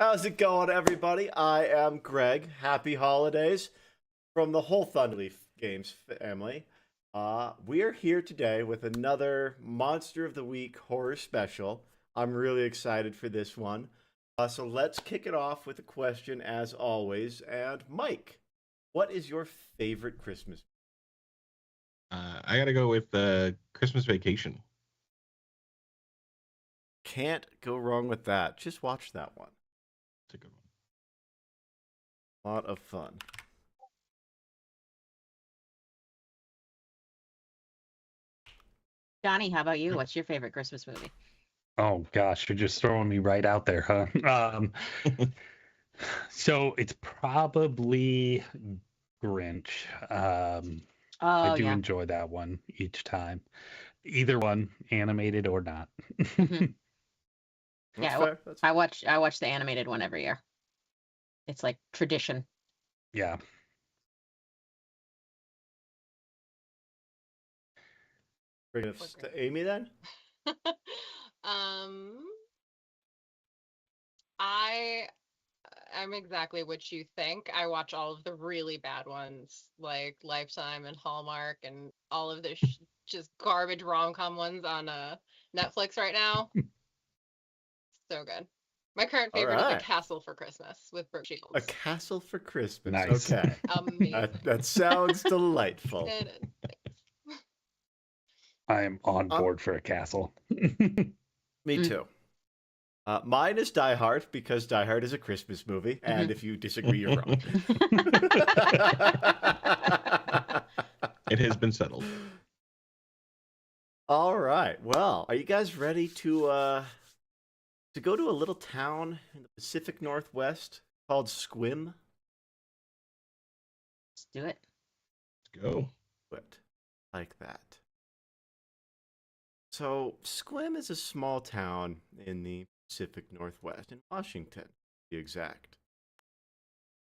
How's it going, everybody? I am Greg. Happy holidays from the whole Thunderleaf Games family. We are here today with another Monster of the Week horror special. I'm really excited for this one. So let's kick it off with a question, as always. And Mike, what is your favorite Christmas? I gotta go with Christmas Vacation. Can't go wrong with that. Just watch that one. It's a good A lot of fun. Johnny, how about you? What's your favorite Christmas movie? Oh gosh, you're just throwing me right out there, huh? So it's probably Grinch. I do enjoy that one each time. Either one, animated or not. Mhm. That's Yeah, fair. That's fair. I watch the animated one every year. It's like tradition. Yeah. Bring us to Amy then. I'm exactly what you think. I watch all of the really bad ones, like Lifetime and Hallmark, and all of the just garbage rom-com ones on Netflix right now. So good. My current All favorite is A right. Castle for Christmas with Brooke Shields. A Castle for Christmas. Nice. Okay. Amazing. That sounds delightful. It is. Thanks. I am on board for a castle. Me too. Mine is Die Hard because Die Hard is a Christmas movie, and if you disagree, you're wrong. It has been settled. All right. Well, are you guys ready to go to a little town in the Pacific Northwest called Sequim? Let's do it. Let's go. But like that. So, Sequim is a small town in the Pacific Northwest, in Washington, to be exact.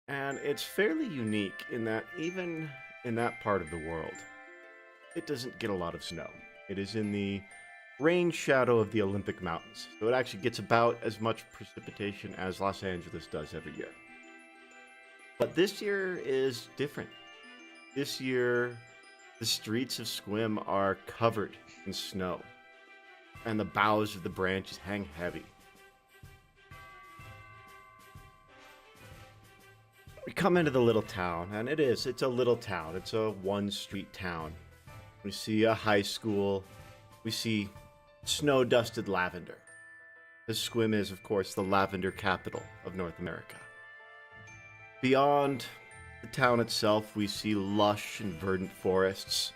And it's fairly unique in that even in that part of the world, it doesn't get a lot of snow. It is in the rain shadow of the Olympic Mountains, so it actually gets about as much precipitation as Los Angeles does every year. But this year is different. This year, the streets of Sequim are covered in snow, and the boughs of the branches hang heavy. We come into the little town, and it's a little town. It's a one-street town. We see a high school. We see snow-dusted lavender. The Sequim is, of course, the lavender capital of North America. Beyond the town itself, we see lush and verdant forests.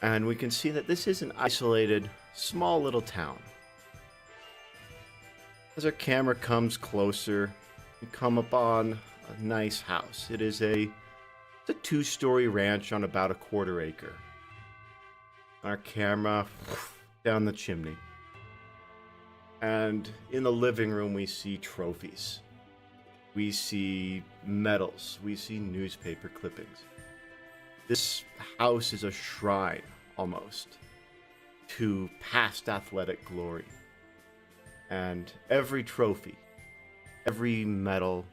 And we can see that this is an isolated, small little town. As our camera comes closer, we come upon a nice house. It's a two-story ranch on about a quarter acre. Our camera down the chimney. And in the living room, we see trophies. We see medals. We see newspaper clippings. This house is a shrine, almost, to past athletic glory. And every trophy, every medal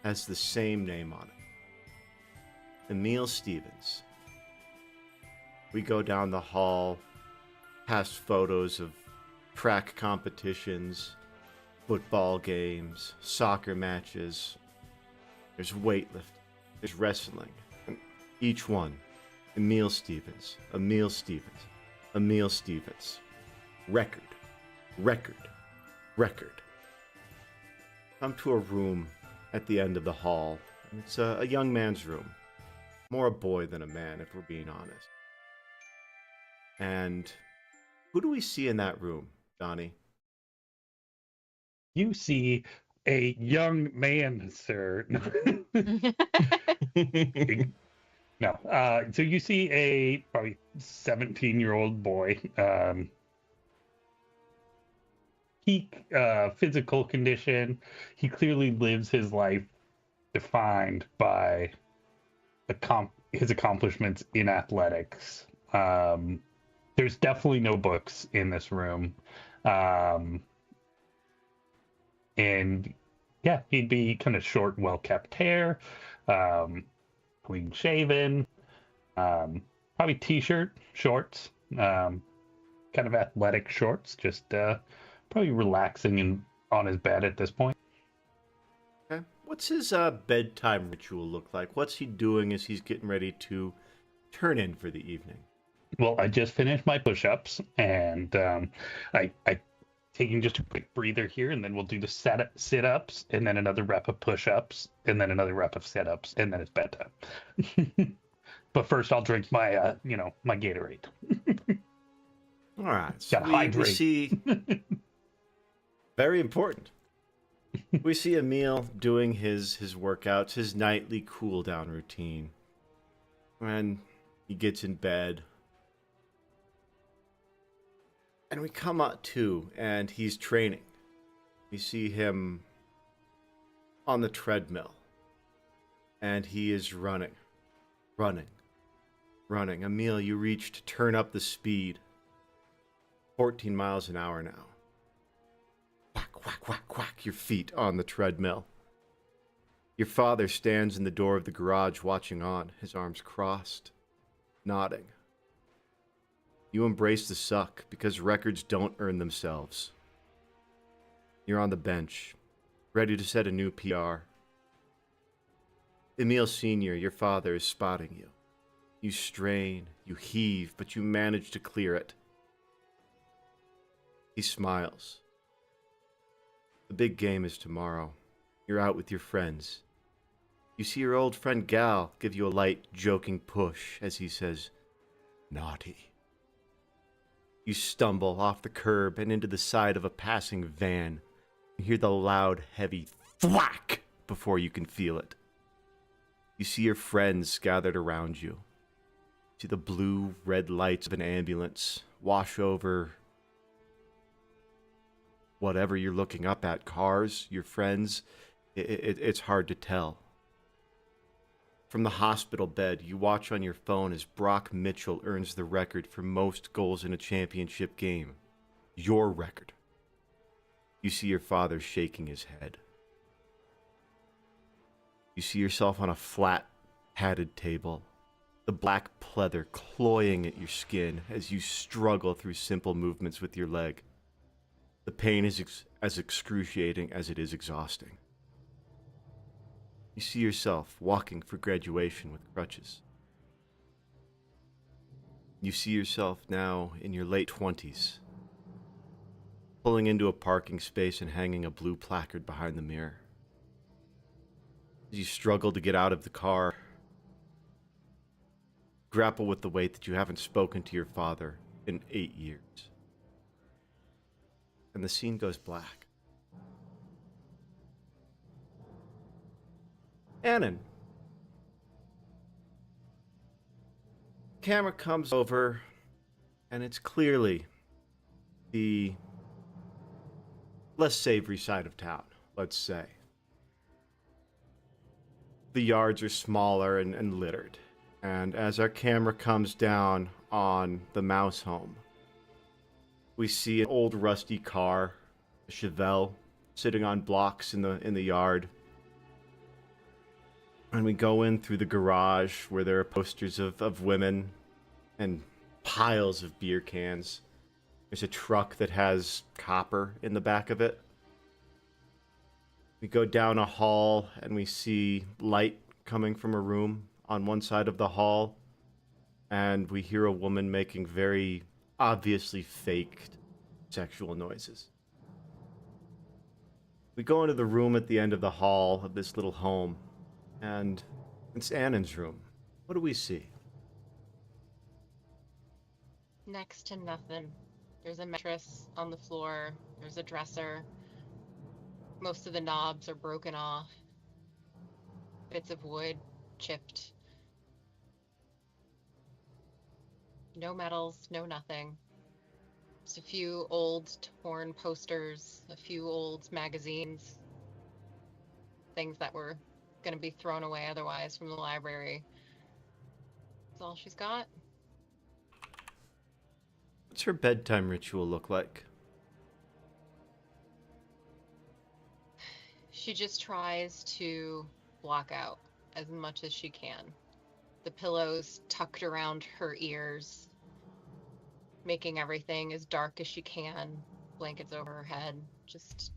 has the same name on it. Emil Stevens. We go down the hall, past photos of track competitions, football games, soccer matches. There's weightlifting, there's wrestling. And each one, Emil Stevens, Emil Stevens, Emil Stevens. Record, record, record. Come to a room at the end of the hall. It's a young man's room. More a boy than a man, if we're being honest. And who do we see in that room, Donnie? You see a young man, sir. No. So you see a probably 17-year-old boy. Peak physical condition. He clearly lives his life defined by his accomplishments in athletics. There's definitely no books in this room. And yeah, he'd be kind of short, well-kept hair, clean shaven, probably t-shirt, shorts, kind of athletic shorts, just probably relaxing and on his bed at this point. Okay. What's his bedtime ritual look like? What's he doing as he's getting ready to turn in for the evening? Well, I just finished my push-ups, and I taking just a quick breather here, and then we'll do the sit-ups, and then another rep of push-ups, and then another rep of sit-ups, and then it's bedtime. But first, I'll drink my my Gatorade. All right. So Gotta we hydrate. see very important. We see Emil doing his workouts, his nightly cool down routine. When he gets in bed. And we come up to, and he's training. We see him on the treadmill. And he is running. Emil, you reach to turn up the speed. 14 miles an hour now. Whack, whack, whack, whack, your feet on the treadmill. Your father stands in the door of the garage watching on, his arms crossed, nodding. You embrace the suck because records don't earn themselves. You're on the bench, ready to set a new PR. Emil Senior, your father, is spotting you. You strain, you heave, but you manage to clear it. He smiles. The big game is tomorrow. You're out with your friends. You see your old friend Gal give you a light, joking push as he says, "Naughty." You stumble off the curb and into the side of a passing van. You hear the loud, heavy thwack before you can feel it. You see your friends gathered around you. You see the blue, red lights of an ambulance wash over whatever you're looking up at, cars, your friends. It's hard to tell. From the hospital bed, you watch on your phone as Brock Mitchell earns the record for most goals in a championship game. Your record. You see your father shaking his head. You see yourself on a flat, padded table, the black pleather cloying at your skin as you struggle through simple movements with your leg. The pain is as excruciating as it is exhausting. You see yourself walking for graduation with crutches. You see yourself now in your late 20s, pulling into a parking space and hanging a blue placard behind the mirror. As you struggle to get out of the car, grapple with the weight that you haven't spoken to your father in 8 years. And the scene goes black. Annan. Camera comes over, and it's clearly the less savory side of town, let's say. The yards are smaller and littered. And as our camera comes down on the mouse home, we see an old rusty car, a Chevelle, sitting on blocks in the yard. And we go in through the garage where there are posters of women and piles of beer cans. There's a truck that has copper in the back of it. We go down a hall and we see light coming from a room on one side of the hall. And we hear a woman making very obviously faked sexual noises. We go into the room at the end of the hall of this little home. And it's Annan's room. What do we see? Next to nothing. There's a mattress on the floor. There's a dresser. Most of the knobs are broken off. Bits of wood chipped. No medals, no nothing. Just a few old torn posters, a few old magazines. Things that were going to be thrown away otherwise from the library. That's all she's got. What's her bedtime ritual look like? She just tries to block out as much as she can. The pillows tucked around her ears, making everything as dark as she can, blankets over her head, just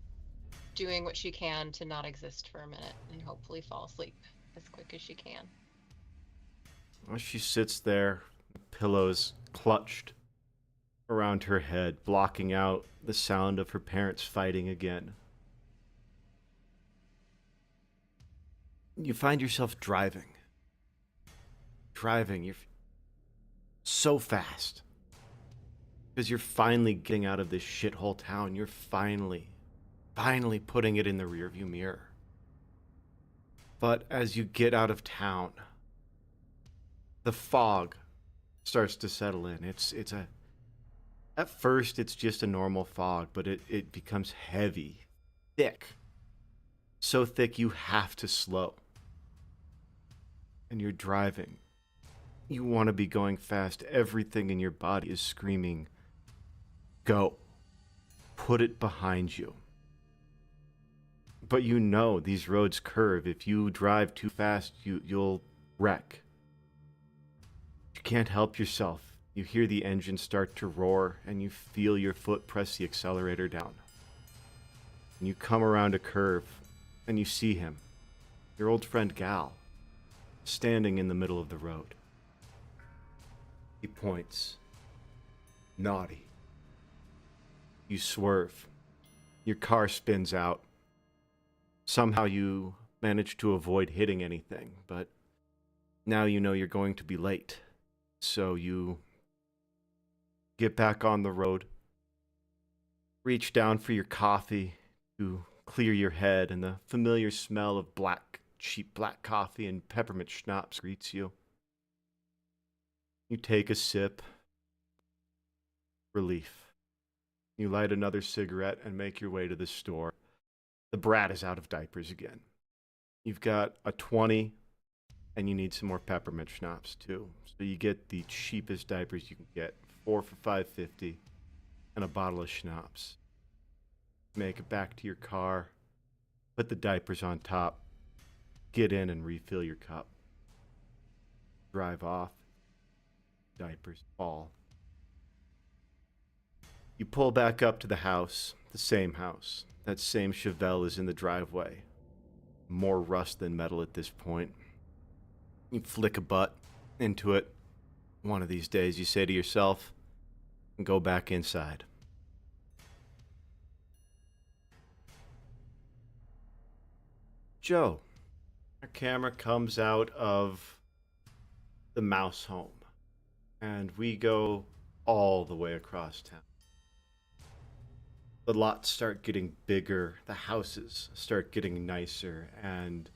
doing what she can to not exist for a minute and hopefully fall asleep as quick as she can. Well, she sits there, pillows clutched around her head, blocking out the sound of her parents fighting again. You find yourself driving. You're so fast. Because you're finally getting out of this shithole town. You're finally putting it in the rearview mirror. But as you get out of town, the fog starts to settle in. At first it's just a normal fog, but it becomes heavy, thick. So thick you have to slow. And you're driving. You want to be going fast. Everything in your body is screaming, go. Put it behind you. But you know these roads curve. If you drive too fast, you'll wreck. You can't help yourself. You hear the engine start to roar, and you feel your foot press the accelerator down. And you come around a curve, and you see him, your old friend Gal, standing in the middle of the road. He points. Naughty. You swerve. Your car spins out. Somehow you manage to avoid hitting anything, but now you know you're going to be late. So you get back on the road, reach down for your coffee to clear your head, and the familiar smell of cheap black coffee and peppermint schnapps greets you. You take a sip. Relief. You light another cigarette and make your way to the store. The brat is out of diapers again. You've got a 20, and you need some more peppermint schnapps too. So you get the cheapest diapers you can get, 4 for $5.50, and a bottle of schnapps. Make it back to your car, put the diapers on top, get in and refill your cup. Drive off. Diapers fall. You pull back up to the house, the same house. That same Chevelle is in the driveway. More rust than metal at this point. You flick a butt into it. One of these days, you say to yourself, and go back inside. Joe. Our camera comes out of the mouse home. And we go all the way across town. The lots start getting bigger, the houses start getting nicer, and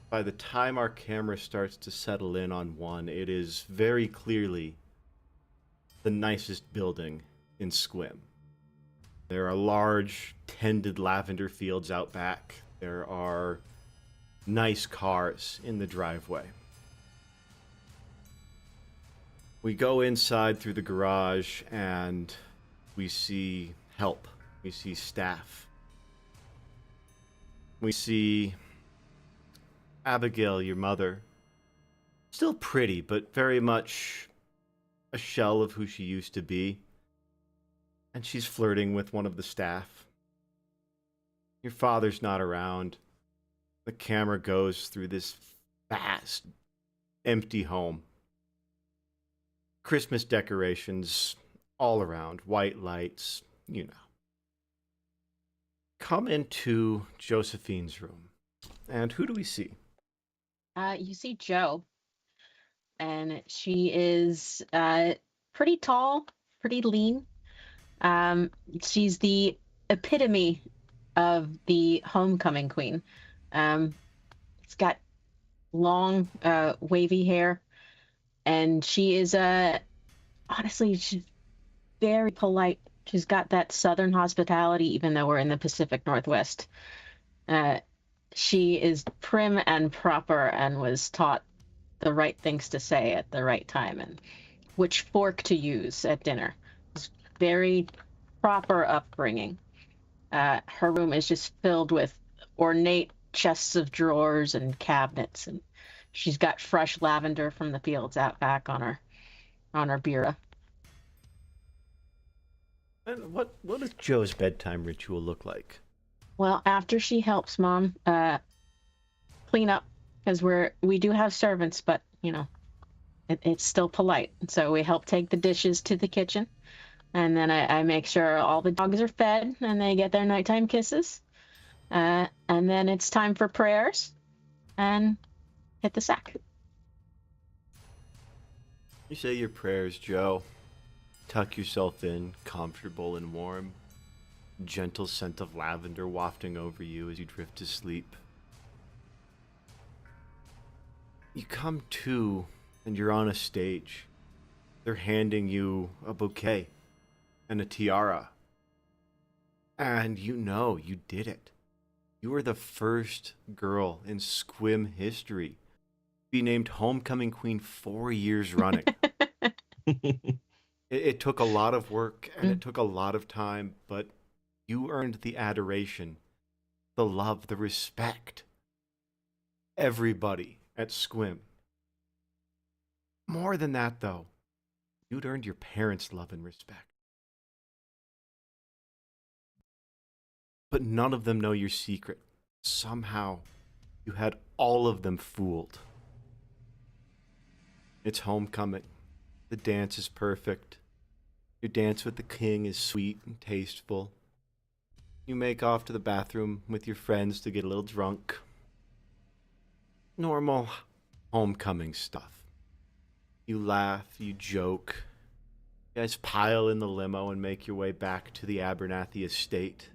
by the time our camera starts to settle in on one, it is very clearly the nicest building in Sequim. There are large, tended lavender fields out back. There are nice cars in the driveway. We go inside through the garage and we see help. We see staff. We see Abigail, your mother. Still pretty, but very much a shell of who she used to be. And she's flirting with one of the staff. Your father's not around. The camera goes through this vast, empty home. Christmas decorations all around, white lights, you know. Come into Josephine's room. And who do we see? You see Jo, and she is pretty tall, pretty lean. She's the epitome of the homecoming queen. It's got long, wavy hair, and she is honestly, she's very polite. She's got that Southern hospitality, even though we're in the Pacific Northwest. She is prim and proper and was taught the right things to say at the right time and which fork to use at dinner. It's very proper upbringing. Her room is just filled with ornate chests of drawers and cabinets, and she's got fresh lavender from the fields out back on her bureau. And what does Joe's bedtime ritual look like? Well, after she helps Mom clean up, because we do have servants, but it's still polite. So we help take the dishes to the kitchen, and then I make sure all the dogs are fed and they get their nighttime kisses. And then it's time for prayers and hit the sack. You say your prayers, Joe. Tuck yourself in, comfortable and warm. Gentle scent of lavender wafting over you as you drift to sleep. You come to, and you're on a stage. They're handing you a bouquet and a tiara. And you know you did it. You were the first girl in Sequim history to be named Homecoming Queen 4 years running. It took a lot of work and it took a lot of time, but you earned the adoration, the love, the respect. Everybody at Sequim. More than that, though, you'd earned your parents' love and respect. But none of them know your secret. Somehow, you had all of them fooled. It's homecoming. The dance is perfect. Your dance with the king is sweet and tasteful. You make off to the bathroom with your friends to get a little drunk. Normal homecoming stuff. You laugh, you joke. You guys pile in the limo and make your way back to the Abernathy estate.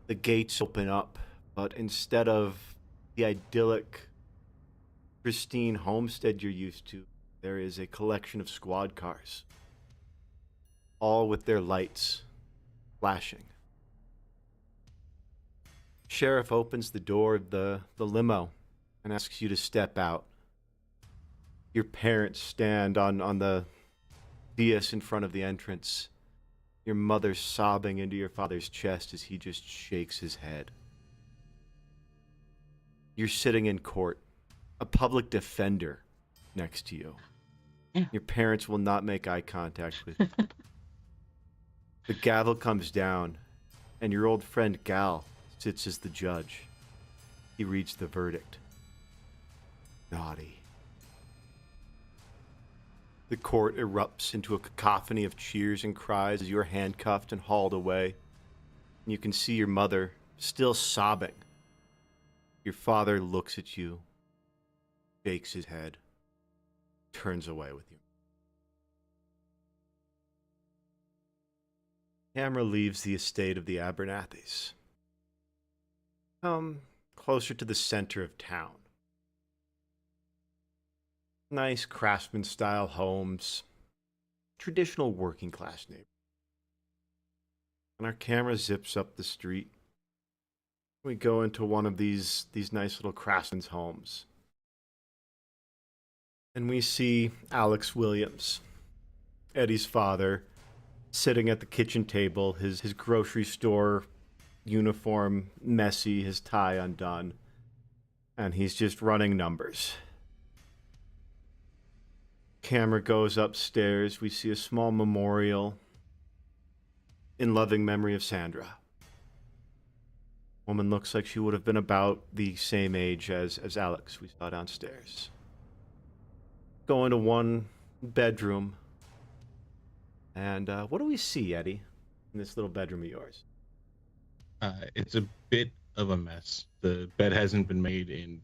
The gates open up, but instead of the idyllic, pristine homestead you're used to, there is a collection of squad cars. All with their lights flashing. Sheriff opens the door of the limo and asks you to step out. Your parents stand on the dais in front of the entrance. Your mother sobbing into your father's chest as he just shakes his head. You're sitting in court, a public defender next to you. Your parents will not make eye contact with you. The gavel comes down, and your old friend Gal sits as the judge. He reads the verdict. Naughty. The court erupts into a cacophony of cheers and cries as you're handcuffed and hauled away. And you can see your mother still sobbing. Your father looks at you, shakes his head, turns away with you. Camera leaves the estate of the Abernathys. Come closer to the center of town. Nice craftsman-style homes, traditional working-class neighborhood. And our camera zips up the street. We go into one of these nice little craftsman's homes. And we see Alex Williams, Eddie's father, sitting at the kitchen table, his grocery store uniform messy, his tie undone, and he's just running numbers. Camera goes upstairs. We see a small memorial in loving memory of Sandra. Woman looks like she would have been about the same age as Alex we saw downstairs. Go into one bedroom. And what do we see, Eddie, in this little bedroom of yours? It's a bit of a mess. The bed hasn't been made in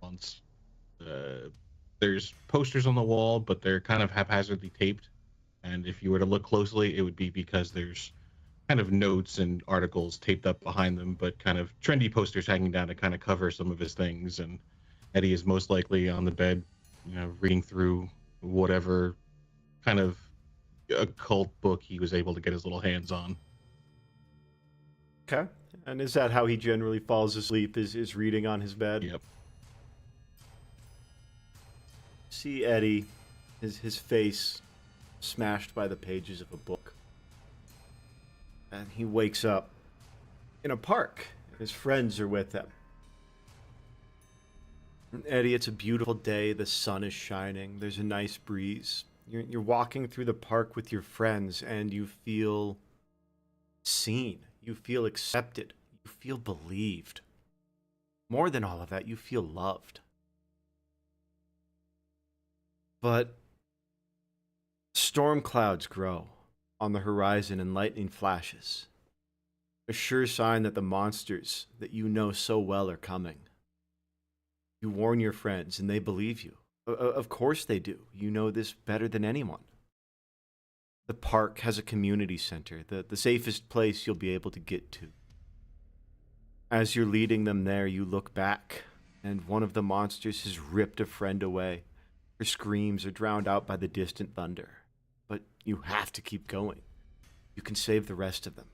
months. There's posters on the wall, but they're kind of haphazardly taped. And if you were to look closely, it would be because there's kind of notes and articles taped up behind them, but kind of trendy posters hanging down to kind of cover some of his things. And Eddie is most likely on the bed, reading through whatever kind of occult book he was able to get his little hands on. Okay. And is that how he generally falls asleep, is reading on his bed? Yep. See Eddie, his face smashed by the pages of a book. And he wakes up in a park His friends are with him. Eddie, it's a beautiful day. The sun is shining. There's a nice breeze. You're walking through the park with your friends, and you feel seen. You feel accepted. You feel believed. More than all of that, you feel loved. But storm clouds grow on the horizon and lightning flashes. A sure sign that the monsters that you know so well are coming. You warn your friends and they believe you. Of course they do. You know this better than anyone. The park has a community center, the safest place you'll be able to get to. As you're leading them there, you look back, and one of the monsters has ripped a friend away. Her screams are drowned out by the distant thunder. But you have to keep going. You can save the rest of them.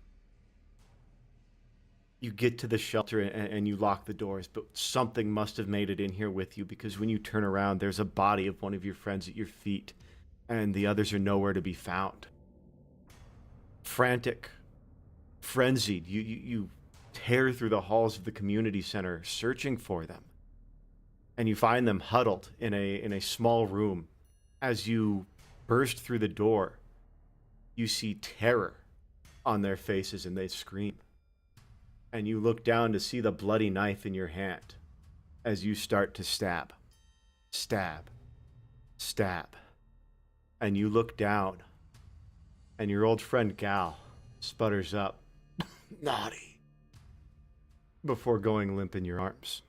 You get to the shelter and you lock the doors, but something must have made it in here with you, because when you turn around, there's a body of one of your friends at your feet, and the others are nowhere to be found. Frantic, frenzied, you tear through the halls of the community center searching for them. And you find them huddled in a small room. As you burst through the door, you see terror on their faces and they scream. And you look down to see the bloody knife in your hand as you start to stab. Stab. Stab. And you look down, and your old friend Gal sputters up, "Naughty," before going limp in your arms.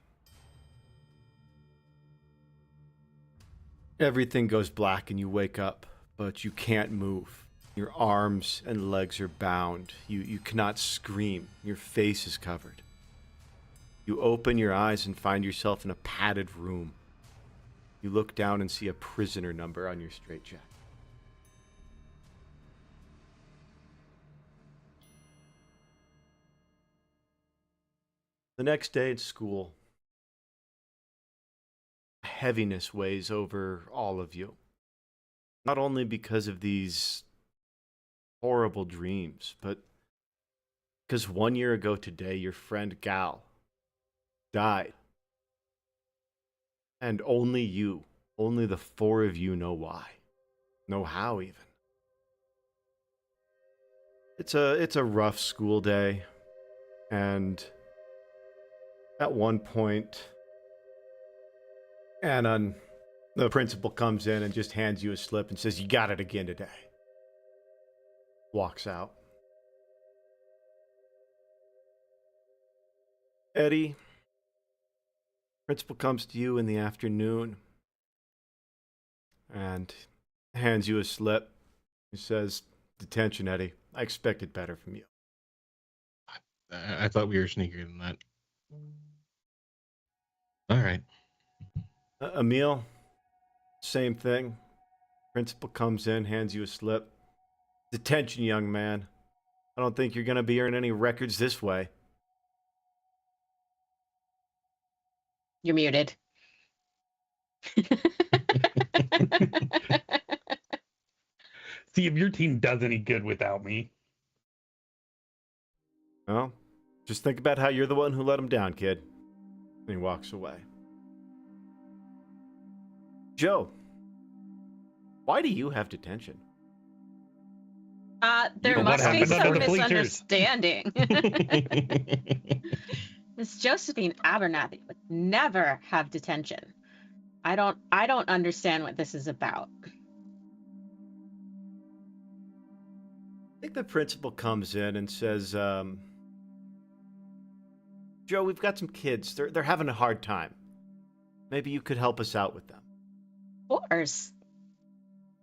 Everything goes black and you wake up, but you can't move. Your arms and legs are bound. You cannot scream. Your face is covered. You open your eyes and find yourself in a padded room. You look down and see a prisoner number on your straitjacket. The next day at school, heaviness weighs over all of you. Not only because of these horrible dreams, but because 1 year ago today, your friend Gal died. And only you, only the four of you know why. Know how even. It's a rough school day, and at one point, Anna, the principal, comes in and just hands you a slip and says, "You got it again today." Walks out. Eddie, principal comes to you in the afternoon and hands you a slip. He says, "Detention, Eddie. I expected better from you." I thought we were sneakier than that. All right. Emil, same thing. Principal comes in, hands you a slip. "Detention, young man. I don't think you're going to be earning any records this way." You're muted. See if your team does any good without me. Well, just think about how you're the one who let him down, kid. And he walks away. Joe, why do you have detention? There Well, what must be happened under some the bleachers? misunderstanding. Miss Josephine Abernathy would never have detention. I don't understand what this is about. I think the principal comes in and says, "Joe, we've got some kids. They're having a hard time. Maybe you could help us out with them." Of course.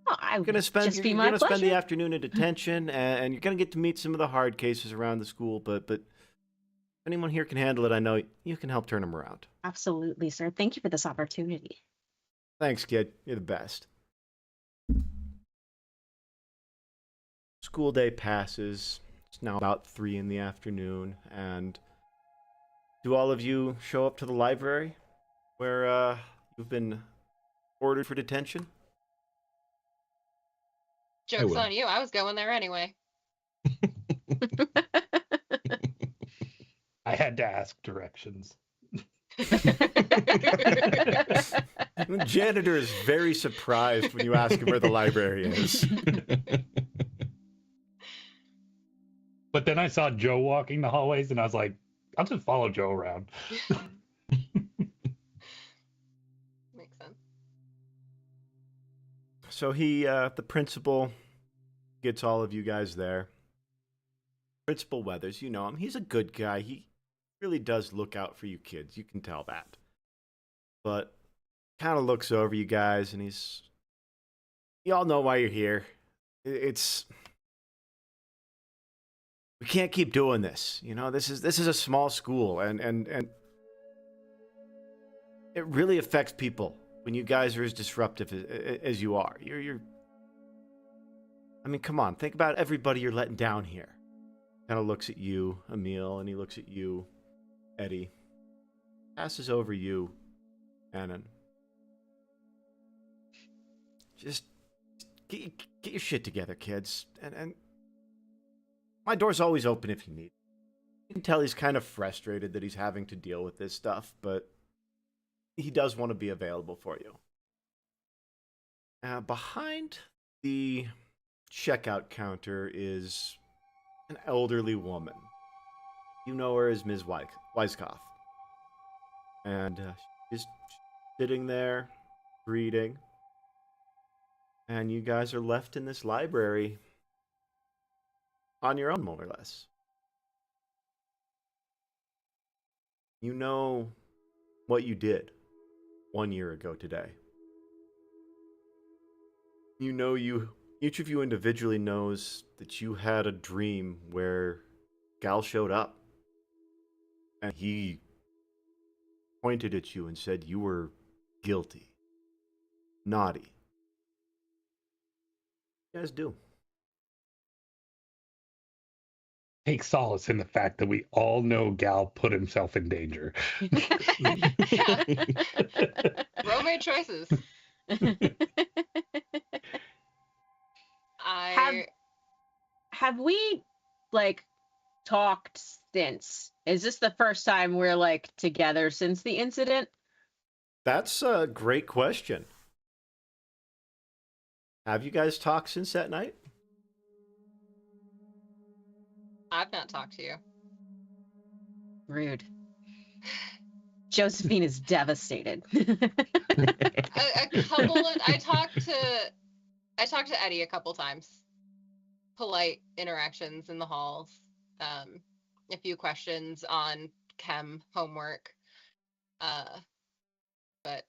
Oh, I You're gonna spend just be you're my gonna spend the pleasure. afternoon in detention, and you're gonna get to meet some of the hard cases around the school. But if anyone here can handle it, I know you can help turn them around. Absolutely, sir. Thank you for this opportunity. Thanks, kid. You're the best. School day passes. It's now about 3 in the afternoon, and do all of you show up to the library where you've been ordered for detention? Joke's will. on you. I was going there anyway. I had to ask directions. The janitor is very surprised when you ask him where the library is. But then I saw Joe walking the hallways, and I was like, I'll just follow Joe around. Makes sense. So the principal gets all of you guys there. Principal Weathers, you know him. He's a good guy. He really does look out for you kids. You can tell that. But kind of looks over you guys, and you all know why you're here. We can't keep doing this. You know, this is a small school, and it really affects people when you guys are as disruptive as you are. I mean, come on, think about everybody you're letting down here. Kind of looks at you, Emil, and he looks at you, Eddie. Passes over you, Annan. Just get your shit together, kids, and my door's always open if you need. You can tell he's kind of frustrated that he's having to deal with this stuff, but he does want to be available for you. Behind the checkout counter is an elderly woman. You know her as Ms. Weiskopf. And she's sitting there, reading. And you guys are left in this library on your own, more or less. You know what you did 1 year ago today. You know each of you individually knows that you had a dream where Gal showed up. And he pointed at you and said you were guilty. Naughty. You guys do. Take solace in the fact that we all know Gal put himself in danger. Bro made choices. Have we like talked since? Is this the first time we're like together since the incident? That's a great question. Have you guys talked since that night? I've not talked to you. Rude. Josephine is devastated. I talked to Eddie a couple times. Polite interactions in the halls. A few questions on chem homework. But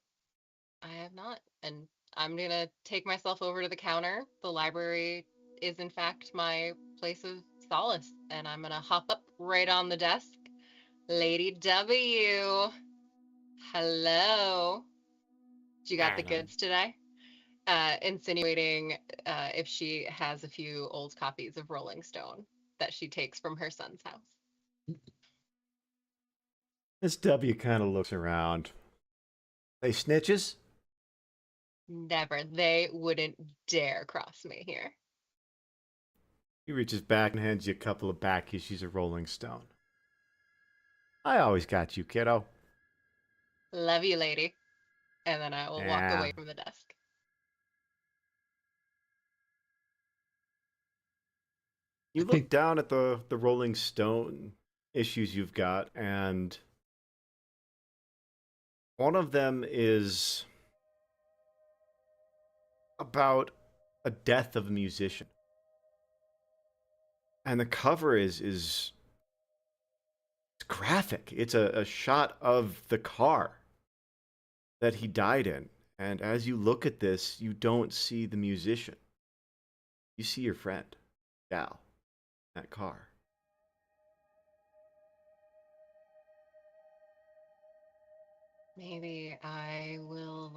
I have not, and I'm gonna take myself over to the counter. The library is in fact my place of solace, and I'm gonna hop up right on the desk. Lady W. Hello. You got the goods today? Insinuating if she has a few old copies of Rolling Stone that she takes from her son's house. Miss W kind of looks around. They snitches? Never. They wouldn't dare cross me here. He reaches back and hands you a couple of back issues of Rolling Stone. I always got you, kiddo. Love you, lady. And then I will walk away from the desk. You look down at the Rolling Stone issues you've got, and one of them is about a death of a musician. And the cover is it's graphic. It's a shot of the car that he died in. And as you look at this, you don't see the musician. You see your friend, Gal, in that car. Maybe I will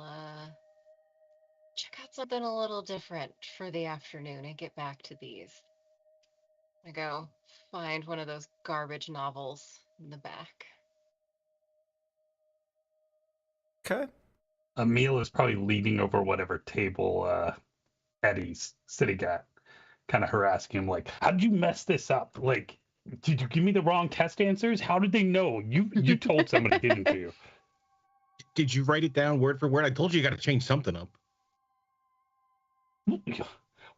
check out something a little different for the afternoon and get back to these. I go find one of those garbage novels in the back. Okay. Emil is probably leaning over whatever table Eddie's sitting at, kind of harassing him, like, "How'd you mess this up? Like, Did you give me the wrong test answers? How did they know? You told somebody, didn't you? Did you write it down word for word? I told you got to change something up.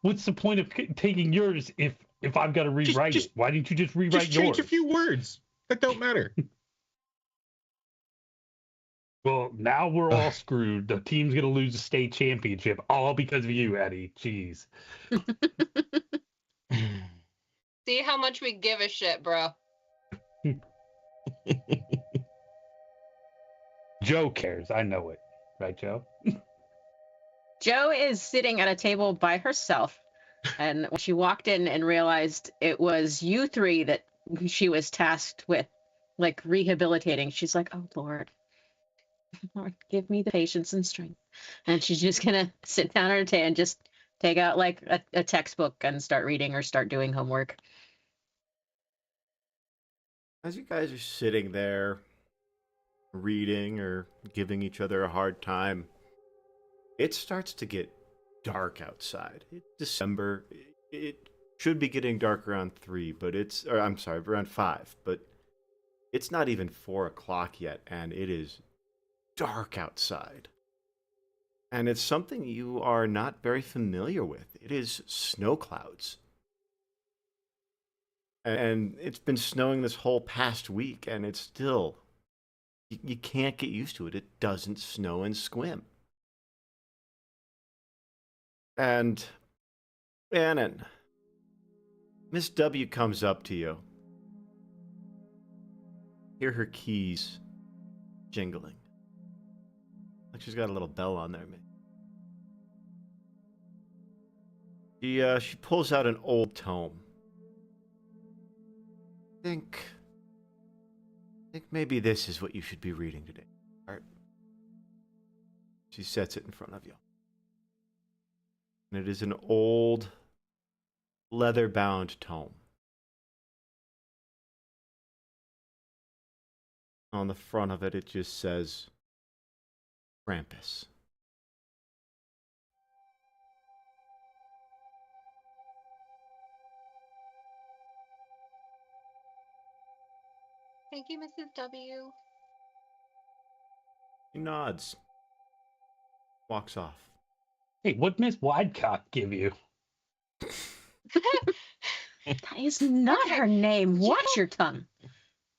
What's the point of taking yours if I've got to rewrite it? Why didn't you just rewrite Just change yours? a few words. That don't matter. Well, now we're all screwed. The team's gonna lose the state championship all because of you, Eddie. Jeez. See how much we give a shit, bro. Joe cares. I know it. Right, Joe? Joe is sitting at a table by herself. And when she walked in and realized it was you three that she was tasked with, like, rehabilitating, she's like, oh, Lord, give me the patience and strength. And she's just going to sit down at her table and just take out, like, a textbook and start reading or start doing homework. As you guys are sitting there reading or giving each other a hard time, it starts to get dark outside. It's December. It should be getting dark around 3, but around 5, but it's not even 4 o'clock yet, and it is dark outside. And it's something you are not very familiar with. It is snow clouds. And it's been snowing this whole past week, and it's still, you can't get used to it. It doesn't snow in Sequim. And Bannon, Miss W comes up to you. Hear her keys jingling. Like she's got a little bell on there, man. She pulls out an old tome. I think maybe this is what you should be reading today. All right. She sets it in front of you. And it is an old leather-bound tome. On the front of it, it just says Krampus. Thank you, Mrs. W. He nods. Walks off. Hey, what Miss Widecock give you? That is not Okay. her name. Watch your tongue.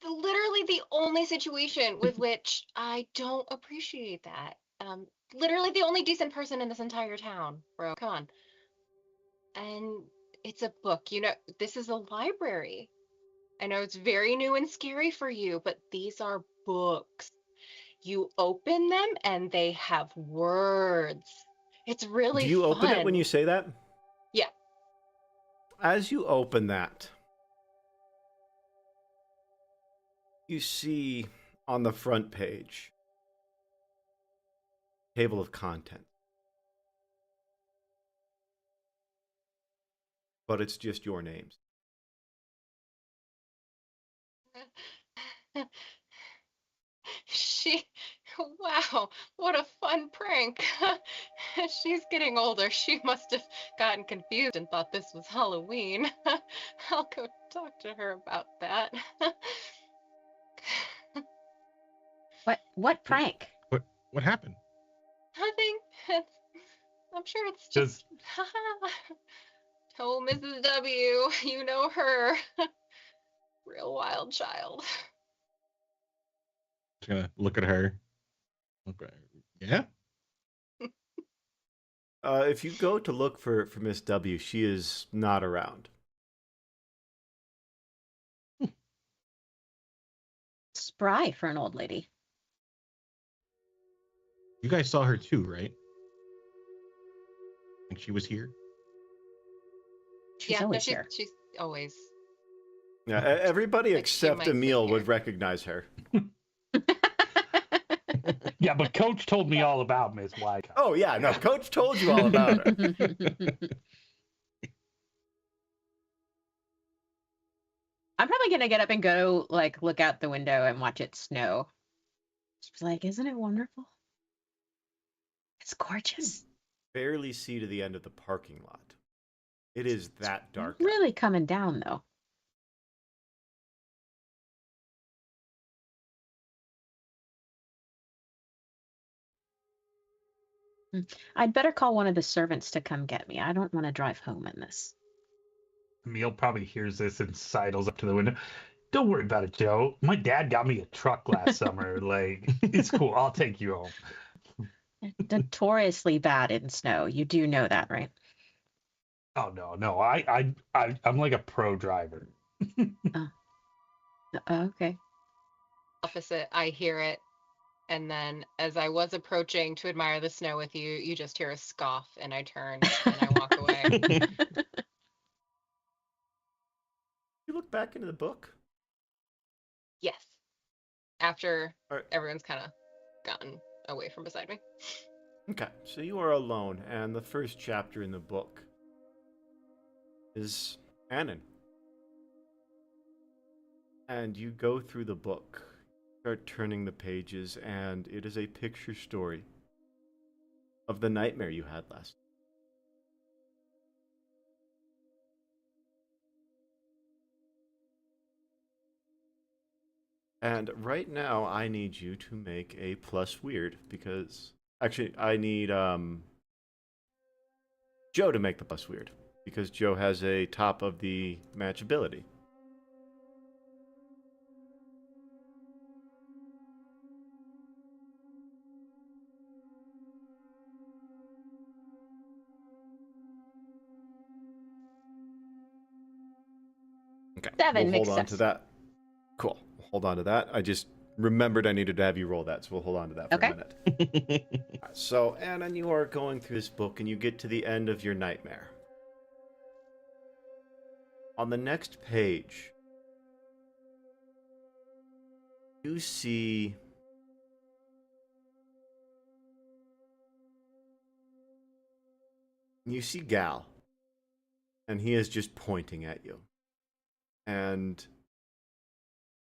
Literally the only situation with which I don't appreciate that. Literally the only decent person in this entire town, bro. Come on. And it's a book. You know, this is a library. I know it's very new and scary for you, but these are books. You open them and they have words. It's really Do you fun. open it when you say that? Yeah. As you open that, you see on the front page, table of contents. But it's just your names. Wow, what a fun prank. She's getting older. She must have gotten confused and thought this was Halloween. I'll go talk to her about that. What prank? What happened? Nothing. I'm sure it's Does just. Oh, Mrs. W, you know her. Real wild child. Just gonna look at her. Okay. Yeah. If you go to look for Miss W, she is not around. Spry for an old lady. You guys saw her too, right? Think she was here? She's Yeah, no, always here. she's always. Yeah, everybody Like, she except might sit Emil here. would recognize her. yeah, but Coach told me all about Miss Widecock. Oh yeah, no, Coach told you all about her. I'm probably gonna get up and go, like, look out the window and watch it snow. She's like, isn't it wonderful? It's gorgeous. Barely see to the end of the parking lot. It is that dark. Really coming down, though. I'd better call one of the servants to come get me. I don't want to drive home in this. Emil probably hears this and sidles up to the window. Don't worry about it, Joe. My dad got me a truck last summer. Like, it's cool. I'll take you home. Notoriously bad in snow. You do know that, right? Oh no. I'm like a pro driver. Okay. Opposite, I hear it. And then as I was approaching to admire the snow with you, you just hear a scoff and I turn and I walk away. You look back into the book. Yes. After All right. everyone's kind of gotten away from beside me. Okay, so you are alone, and the first chapter in the book is Annan. And you go through the book, start turning the pages, and it is a picture story of the nightmare you had last night. And right now, I need you to make a plus weird, because... Actually, I need Joe to make the plus weird, because Joe has a top of the match ability. Okay, 7 we'll makes hold on to sense. that. Cool. We'll hold on to that. I just remembered I needed to have you roll that, so we'll hold on to that for Okay. a minute. So, Anna, you are going through this book, and you get to the end of your nightmare. On the next page, you see Gal, and he is just pointing at you. And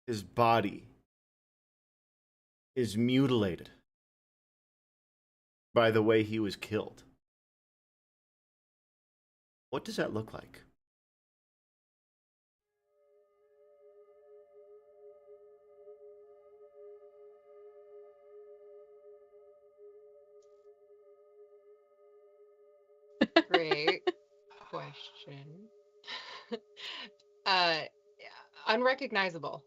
his body is mutilated by the way he was killed. What does that look like? Great question. uh, Unrecognizable.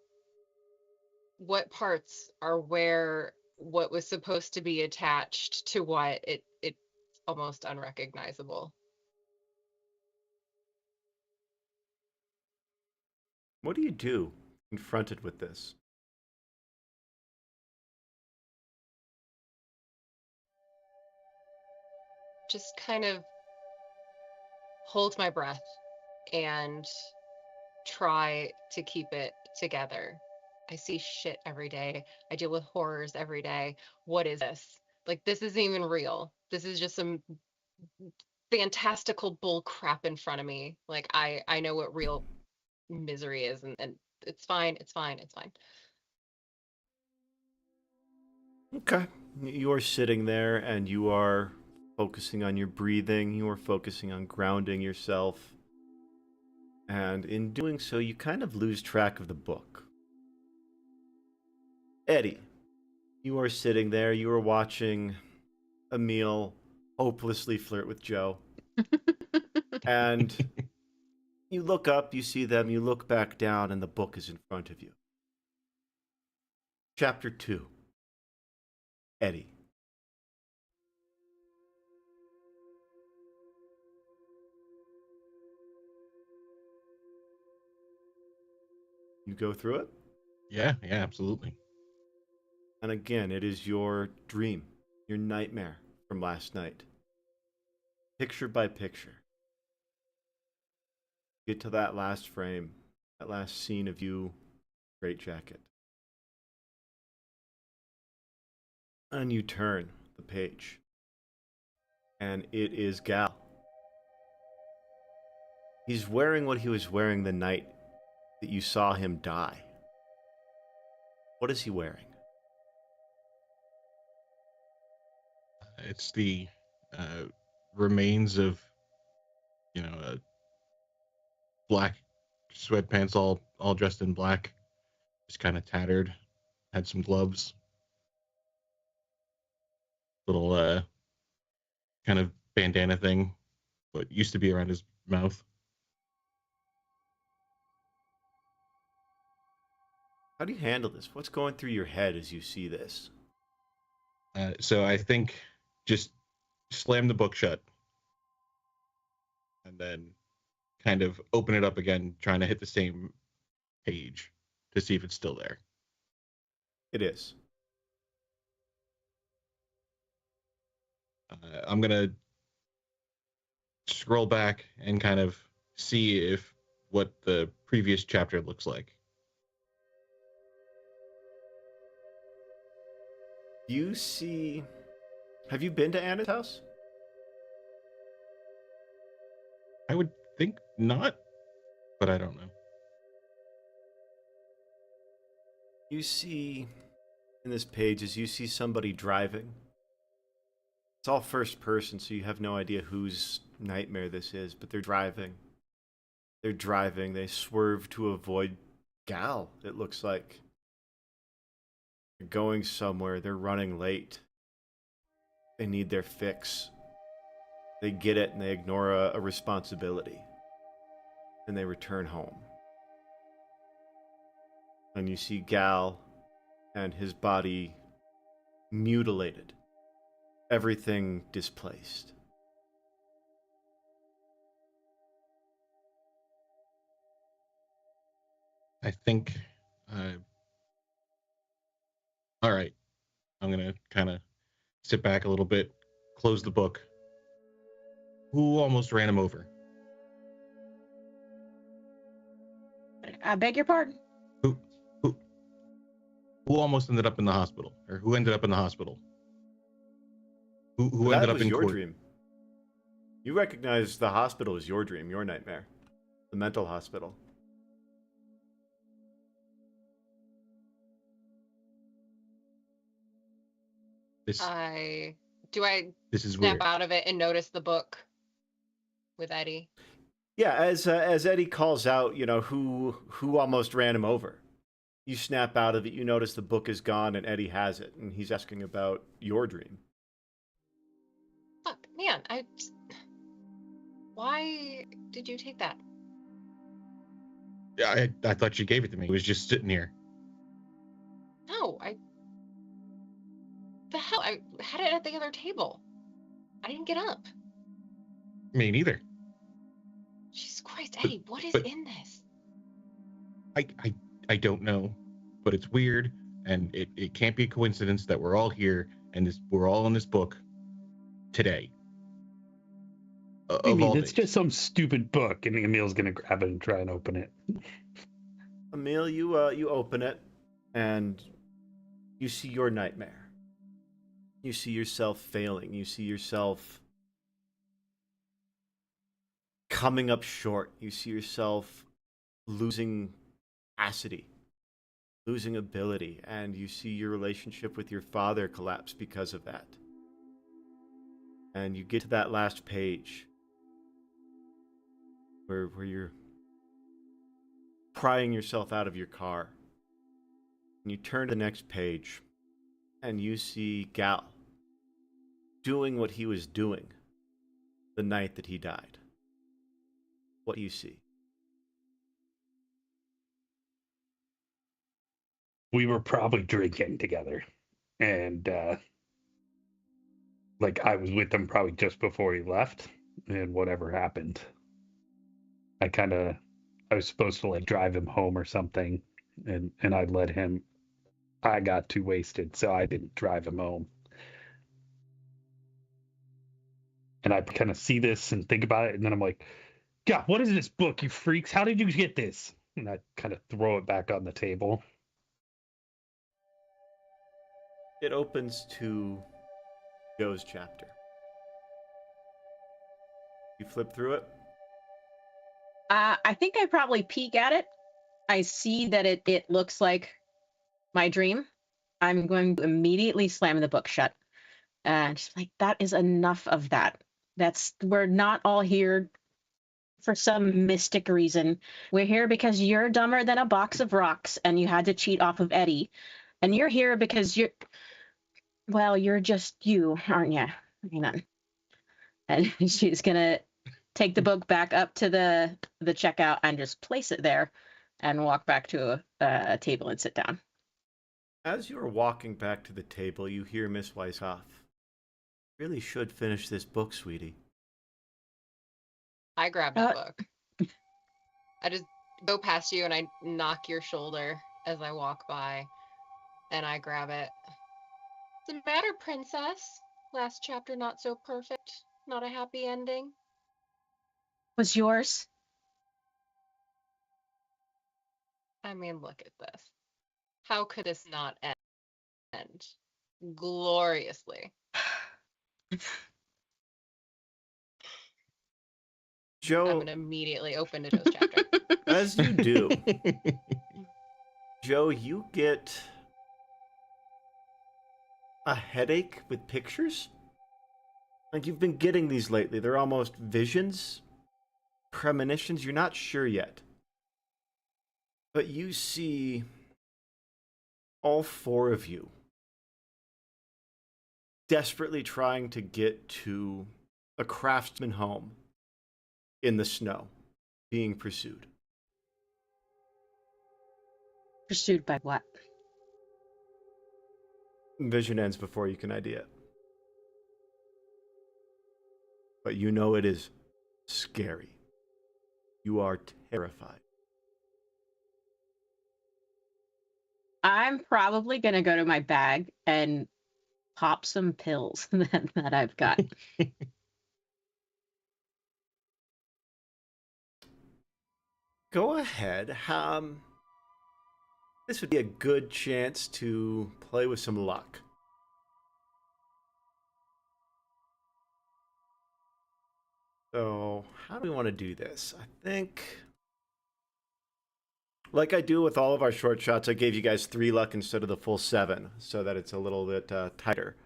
What parts are where what was supposed to be attached to what it's almost unrecognizable. What do you do confronted with this? Just kind of hold my breath and try to keep it together. I see shit every day. I deal with horrors every day. What is this? Like, this isn't even real. This is just some fantastical bull crap in front of me. Like, I know what real misery is, and it's fine. It's fine. It's fine. Okay. You are sitting there and you are focusing on your breathing. You are focusing on grounding yourself. And in doing so, you kind of lose track of the book. Eddie, you are sitting there. You are watching Emil hopelessly flirt with Joe. And you look up, you see them, you look back down, and the book is in front of you. Chapter 2. Eddie. You go through it, Yeah, absolutely. and again, it is your dream, your nightmare from last night. Picture by picture. Get to that last frame, that last scene of you, great jacket. And you turn the page, and it is Gal. He's wearing what he was wearing the night that you saw him die. What is he wearing? It's the remains of, black sweatpants, all dressed in black, just kind of tattered. Had some gloves, little kind of bandana thing, what used to be around his mouth. How do you handle this? What's going through your head as you see this? So I think just slam the book shut and then kind of open it up again, trying to hit the same page to see if it's still there. It is. I'm going to scroll back and kind of see if what the previous chapter looks like. You see... Have you been to Anna's house? I would think not, but I don't know. You see... In this page, as you see somebody driving. It's all first person, so you have no idea whose nightmare this is, but they're driving. They're driving. They swerve to avoid Gal, it looks like. They're going somewhere. They're running late. They need their fix. They get it and they ignore a responsibility. And they return home. And you see Gal and his body mutilated. Everything displaced. I think, all right, I'm going to kind of sit back a little bit, close the book. Who almost ran him over? I beg your pardon? Who almost ended up in the hospital? Or who ended up in the hospital? Who ended up in your court? Dream. You recognize the hospital as your dream, your nightmare. The mental hospital. This This is snap weird. out of it and notice the book with Eddie? Yeah, as Eddie calls out, who almost ran him over. You snap out of it, you notice the book is gone and Eddie has it, and he's asking about your dream. Fuck, man, why did you take that? Yeah, I thought you gave it to me. It was just sitting here. No, the hell? I had it at the other table. I didn't get up. Me neither. Jesus Christ, Eddie, what is but- in this? I don't know, but it's weird, and it can't be a coincidence that we're all here and we're all in this book today. I mean, it's just some stupid book, and Emil's gonna grab it and try and open it. Emil, you open it, and you see your nightmare. You see yourself failing. You see yourself coming up short. You see yourself losing capacity, losing ability, and you see your relationship with your father collapse because of that. And you get to that last page where you're prying yourself out of your car. And you turn to the next page, and you see Gal doing what he was doing the night that he died. What do you see? We were probably drinking together, and I was with him probably just before he left, and whatever happened, I was supposed to drive him home or something, and I got too wasted, so I didn't drive him home. And I kind of see this and think about it, and then I'm like, God, what is this book, you freaks? How did you get this? And I kind of throw it back on the table. It opens to Joe's chapter. You flip through it? I think I probably peek at it. I see that it looks like my dream. I'm going to immediately slam the book shut. Just that is enough of that. We're not all here for some mystic reason. We're here because you're dumber than a box of rocks and you had to cheat off of Eddie. And you're here because you're just you, aren't you? Hang on. And she's gonna take the book back up to the checkout and just place it there and walk back to a table and sit down. As you're walking back to the table, you hear Miss Weishoff. Really should finish this book, sweetie. I grab the book. I just go past you and I knock your shoulder as I walk by, and I grab it. What's the matter, princess? Last chapter not so perfect. Not a happy ending. Was yours? I mean, look at this. How could this not end gloriously? Joe, I'm gonna immediately open to Joe's chapter. as you do, Joe, you get a headache with pictures? Like you've been getting these lately. They're almost visions, premonitions. You're not sure yet. But you see all four of you desperately trying to get to a craftsman home in the snow, being pursued. Pursued by what? Vision ends before you can idea it. But you know it is scary. You are terrified. I'm probably going to go to my bag and pop some pills that I've got. Go ahead. This would be a good chance to play with some luck. So, how do we want to do this? I think, like I do with all of our short shots, I gave you guys 3 luck instead of the full 7, so that it's a little bit tighter.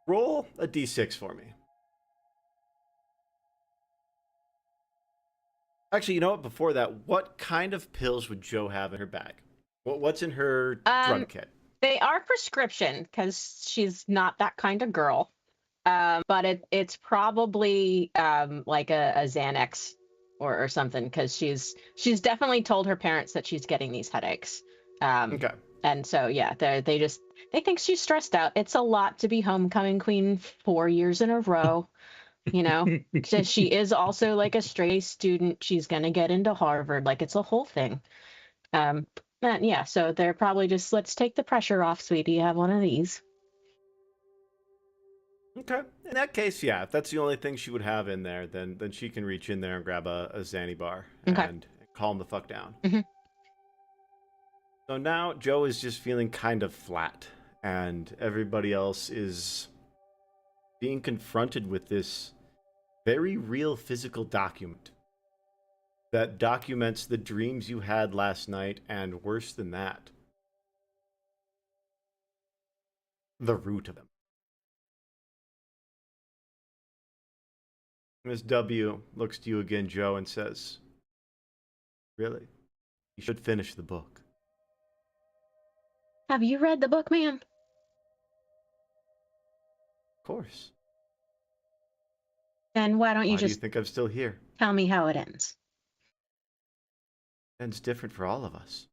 Roll a d6 for me. Actually, you know what? Before that, what kind of pills would Joe have in her bag? What's in her drug kit? They are prescription because she's not that kind of girl. But it's probably like a Xanax or something because she's definitely told her parents that she's getting these headaches. Okay. And so yeah, they think she's stressed out. It's a lot to be homecoming queen 4 years in a row. You know, she is also like a straight student. She's gonna get into Harvard. Like it's a whole thing. And yeah, so they're probably just, let's take the pressure off, sweetie. Have one of these. Okay. In that case, yeah, if that's the only thing she would have in there, then she can reach in there and grab a Xanny bar and calm the fuck down. Mm-hmm. So now Joe is just feeling kind of flat, and everybody else is being confronted with this very real physical document that documents the dreams you had last night, and worse than that, the root of them. Miss W looks to you again, Joe, and says, "Really? You should finish the book." Have you read the book, ma'am? Of course. Then why don't you Why do you just think I'm still here? tell me how it ends? It's different for all of us.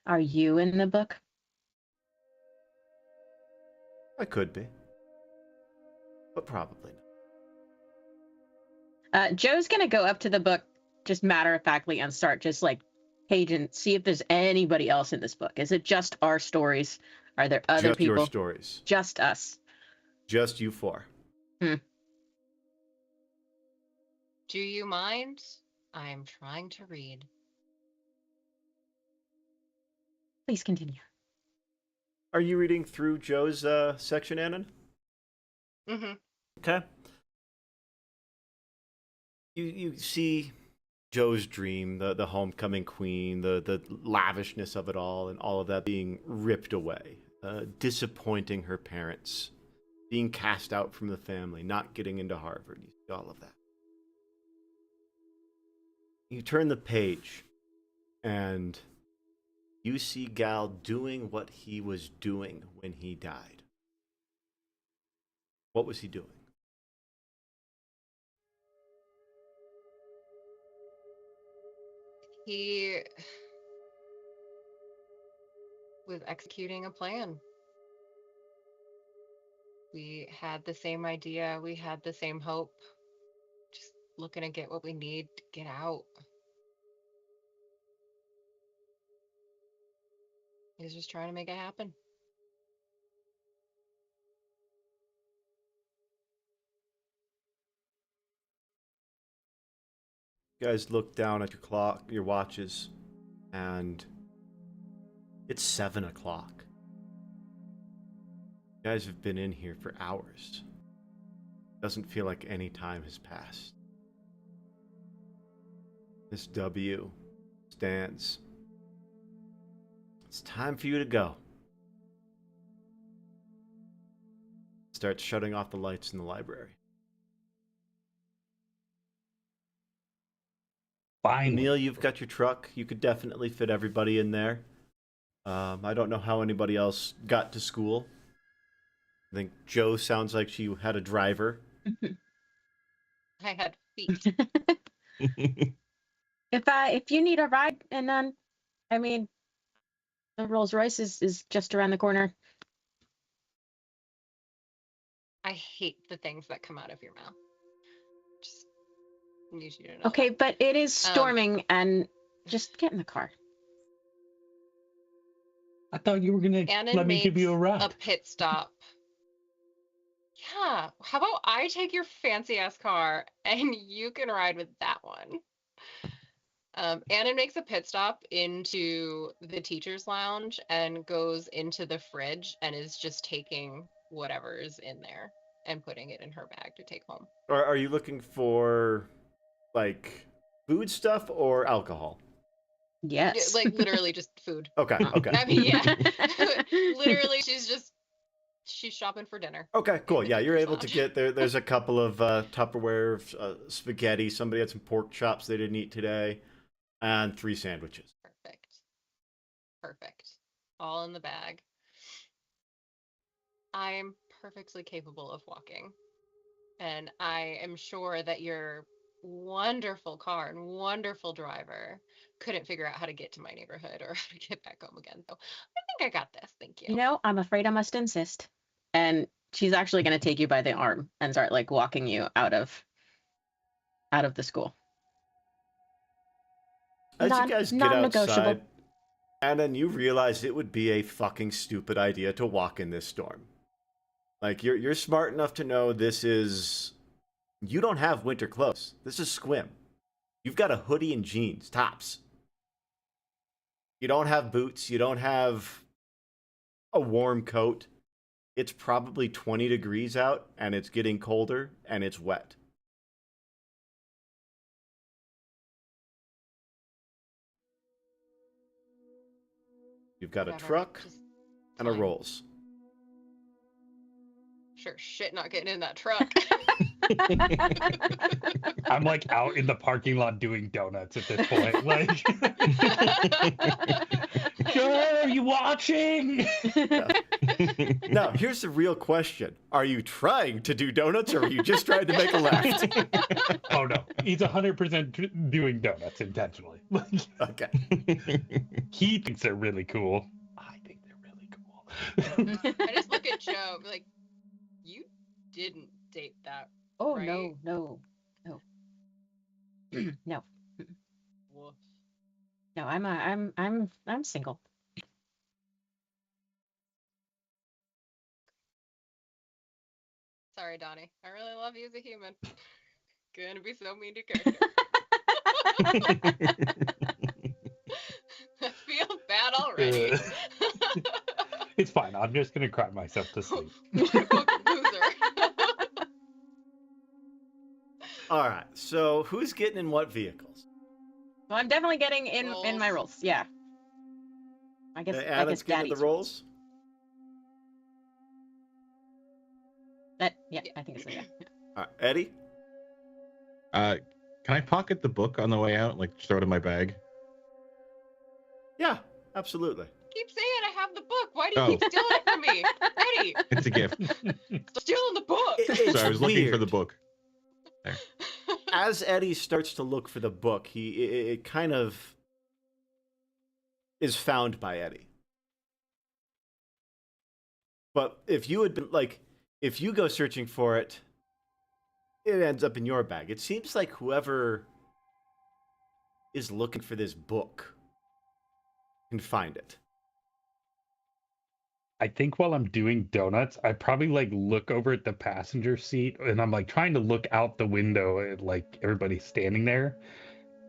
Are you in the book? I could be. But probably not. Joe's going to go up to the book just matter-of-factly and start just like paging, see if there's anybody else in this book. Is it just our stories? Are there other just people? Just your stories. Just us. Just you 4. Do you mind? I'm trying to read. Please continue. Are you reading through Joe's section, Annan? Mm-hmm. Okay. You see Joe's dream, the homecoming queen, the lavishness of it all, and all of that being ripped away, disappointing her parents, being cast out from the family, not getting into Harvard. You see all of that. You turn the page, and you see Gal doing what he was doing when he died. What was he doing? He was executing a plan. We had the same idea. We had the same hope. Just looking to get what we need to get out. He was just trying to make it happen. You guys look down at your clock, your watches, and it's 7 o'clock. You guys have been in here for hours. Doesn't feel like any time has passed. Miss W stands. It's time for you to go. Starts shutting off the lights in the library. Fine. Emil, you've got your truck. You could definitely fit everybody in there. I don't know how anybody else got to school. I think Joe sounds like she had a driver. I had feet. If you need a ride, and then, I mean, the Rolls Royce is just around the corner. I hate the things that come out of your mouth. Just need you to know. Okay, that. but it is storming, and just get in the car. I thought you were gonna Annan let me give you a ride. a pit stop. Yeah, how about I take your fancy ass car and you can ride with that one? Annan makes a pit stop into the teacher's lounge and goes into the fridge and is just taking whatever's in there and putting it in her bag to take home. Or are you looking for, like, food stuff or alcohol? Yes. Like literally just food. Okay, okay. I mean, yeah. Literally, she's shopping for dinner. Okay, cool. the Yeah, you're teacher's able to lounge. get there. There's a couple of Tupperware spaghetti. Somebody had some pork chops they didn't eat today, and 3 sandwiches. Perfect. All in the bag. I am perfectly capable of walking. And I am sure that your wonderful car and wonderful driver couldn't figure out how to get to my neighborhood or how to get back home again. So I think I got this. Thank you. You know, I'm afraid I must insist. And she's actually going to take you by the arm and start like walking you out of the school. As you guys get Non-negotiable. outside, and then you realize it would be a fucking stupid idea to walk in this storm. Like, you're smart enough to know this is... You don't have winter clothes. This is Sequim. You've got a hoodie and jeans, tops. You don't have boots. You don't have a warm coat. It's probably 20 degrees out, and it's getting colder, and it's wet. You've got a Whatever, truck just and a fine. Rolls. Sure, shit, not getting in that truck. I'm like out in the parking lot doing donuts at this point. Like, Joe, are you watching? Now, here's the real question. Are you trying to do donuts, or are you just trying to make a left? Oh no, he's 100% doing donuts intentionally. Okay. He thinks they're really cool. I think they're really cool. I just look at Joe and be like, you didn't date that. Oh right? no. No. Woof. No, I'm single. Sorry, Donnie. I really love you as a human. Gonna be so mean to character. I feel bad already. It's fine. I'm just gonna cry myself to sleep. What a fucking loser. All right. So, who's getting in what vehicles? So I'm definitely getting in my Rolls. Rolls. Yeah. I guess Annan's getting Daddy's the Rolls? That I think so. Yeah. All right. Eddie? Can I pocket the book on the way out? Like, just throw it in my bag? Yeah, absolutely. Keep saying I have the book. Why do you keep stealing it from me? Eddie, It's a gift. stop stealing the book. It's So I was looking for the weird. book. There. As Eddie starts to look for the book, it kind of is found by Eddie. But if you had been if you go searching for it, it ends up in your bag. It seems like whoever is looking for this book can find it. I think while I'm doing donuts, I probably like look over at the passenger seat and I'm like trying to look out the window at like everybody standing there.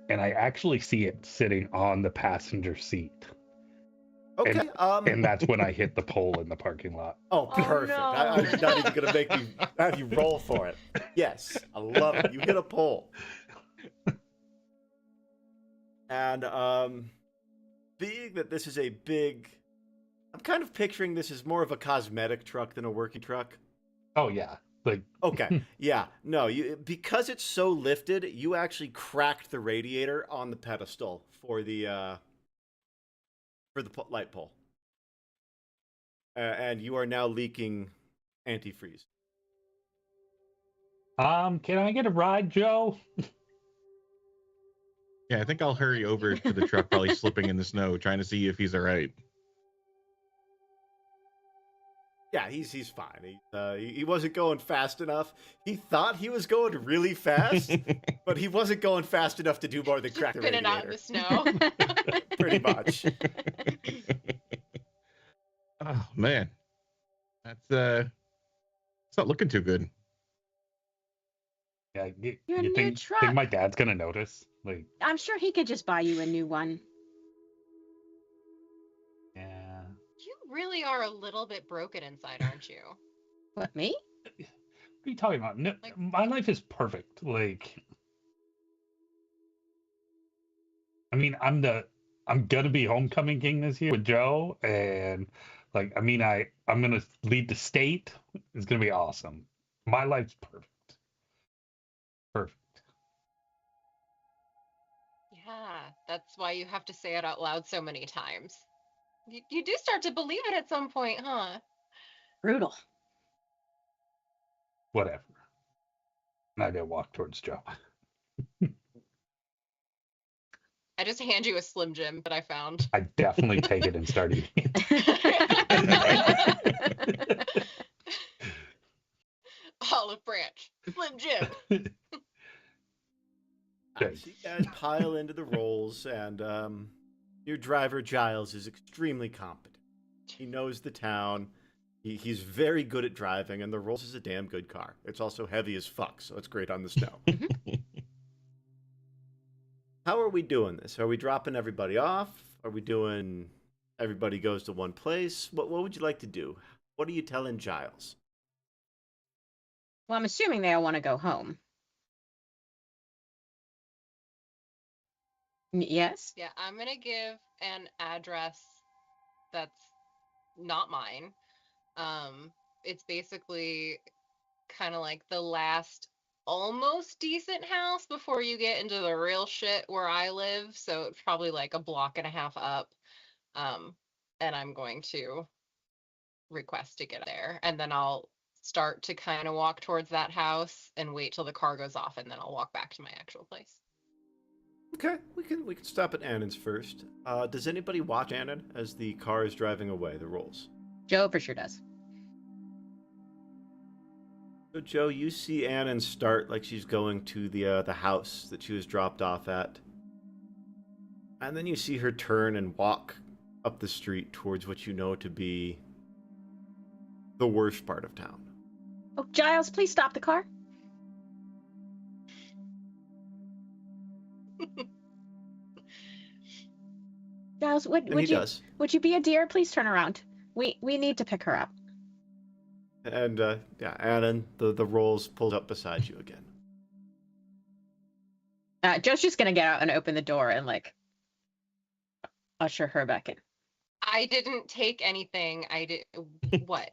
And I actually see it sitting on the passenger seat. Okay. And that's when I hit the pole in the parking lot. Oh, perfect. no. I'm not even going to make you have you roll for it. Yes, I love it. You hit a pole. And being that this is a big, I'm kind of picturing this as more of a cosmetic truck than a working truck. Oh yeah. Like Okay. Yeah. No, because it's so lifted, you actually cracked the radiator on the pedestal for the light pole. And you are now leaking antifreeze. can I get a ride, Joe? Yeah, I think I'll hurry over to the truck while he's slipping in the snow, trying to see if he's all right. Yeah, he's fine. He wasn't going fast enough. He thought he was going really fast, but he wasn't going fast enough to do more than crack the Spinning radiator. out in the snow. Pretty much. Oh man, that's it's not looking too good. Yeah, Your you new think truck. my dad's gonna notice? Like, I'm sure he could just buy you a new one. yeah. You really are a little bit broken inside, aren't you? What, me? What are you talking about? No, Like- my life is perfect. Like, I mean, I'm gonna be homecoming king this year with Joe, and like, I mean, I'm gonna lead the state. It's gonna be awesome. My life's perfect. Perfect. Yeah, that's why you have to say it out loud so many times. You do start to believe it at some point, huh? Brutal. Whatever. And I go walk towards Joe. I just hand you a Slim Jim that I found. I definitely take it and start eating it. Olive branch, Slim Jim. So you guys pile into the rolls, and your driver, Giles, is extremely competent. He knows the town. He's very good at driving, and the Rolls is a damn good car. It's also heavy as fuck, so it's great on the snow. How are we doing this? Are we dropping everybody off? Are we doing everybody goes to one place? What would you like to do? What are you telling Giles? Well, I'm assuming they all want to go home. Yes? Yeah, I'm gonna give an address that's not mine. It's basically kind of like the last almost decent house before you get into the real shit where I live. So it's probably like a block and a half up. And I'm going to request to get there. And then I'll start to kind of walk towards that house and wait till the car goes off, and then I'll walk back to my actual place. Okay, we can stop at Annan's first. Does anybody watch Annan as the car is driving away? The Rolls. Joe for sure does. So Joe, you see Annan start like she's going to the house that she was dropped off at, and then you see her turn and walk up the street towards what you know to be the worst part of town. Oh, Giles, please stop the car. Giles, And he does. would you be a dear? Please turn around. We need to pick her up. And yeah, Annan, the Rolls pulled up beside you again. Joe's just gonna get out and open the door and like usher her back in. I didn't take anything. I did. What?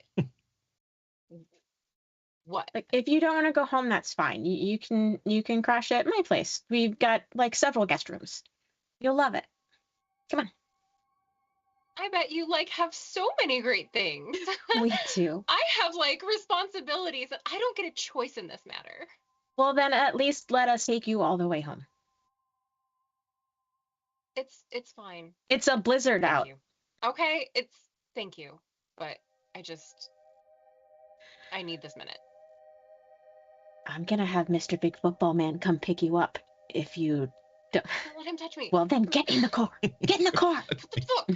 What? Like, if you don't want to go home, that's fine. You can crash at my place. We've got like several guest rooms. You'll love it. Come on. I bet you like have so many great things. We do. I have like responsibilities and I don't get a choice in this matter. Well, then at least let us take you all the way home. It's fine. It's a blizzard Thank out. you. Okay, thank you. But I need this minute. I'm gonna have Mr. Big Football Man come pick you up if you don't. Don't let him touch me. Well, then get in the car. Get in the car. What the fuck?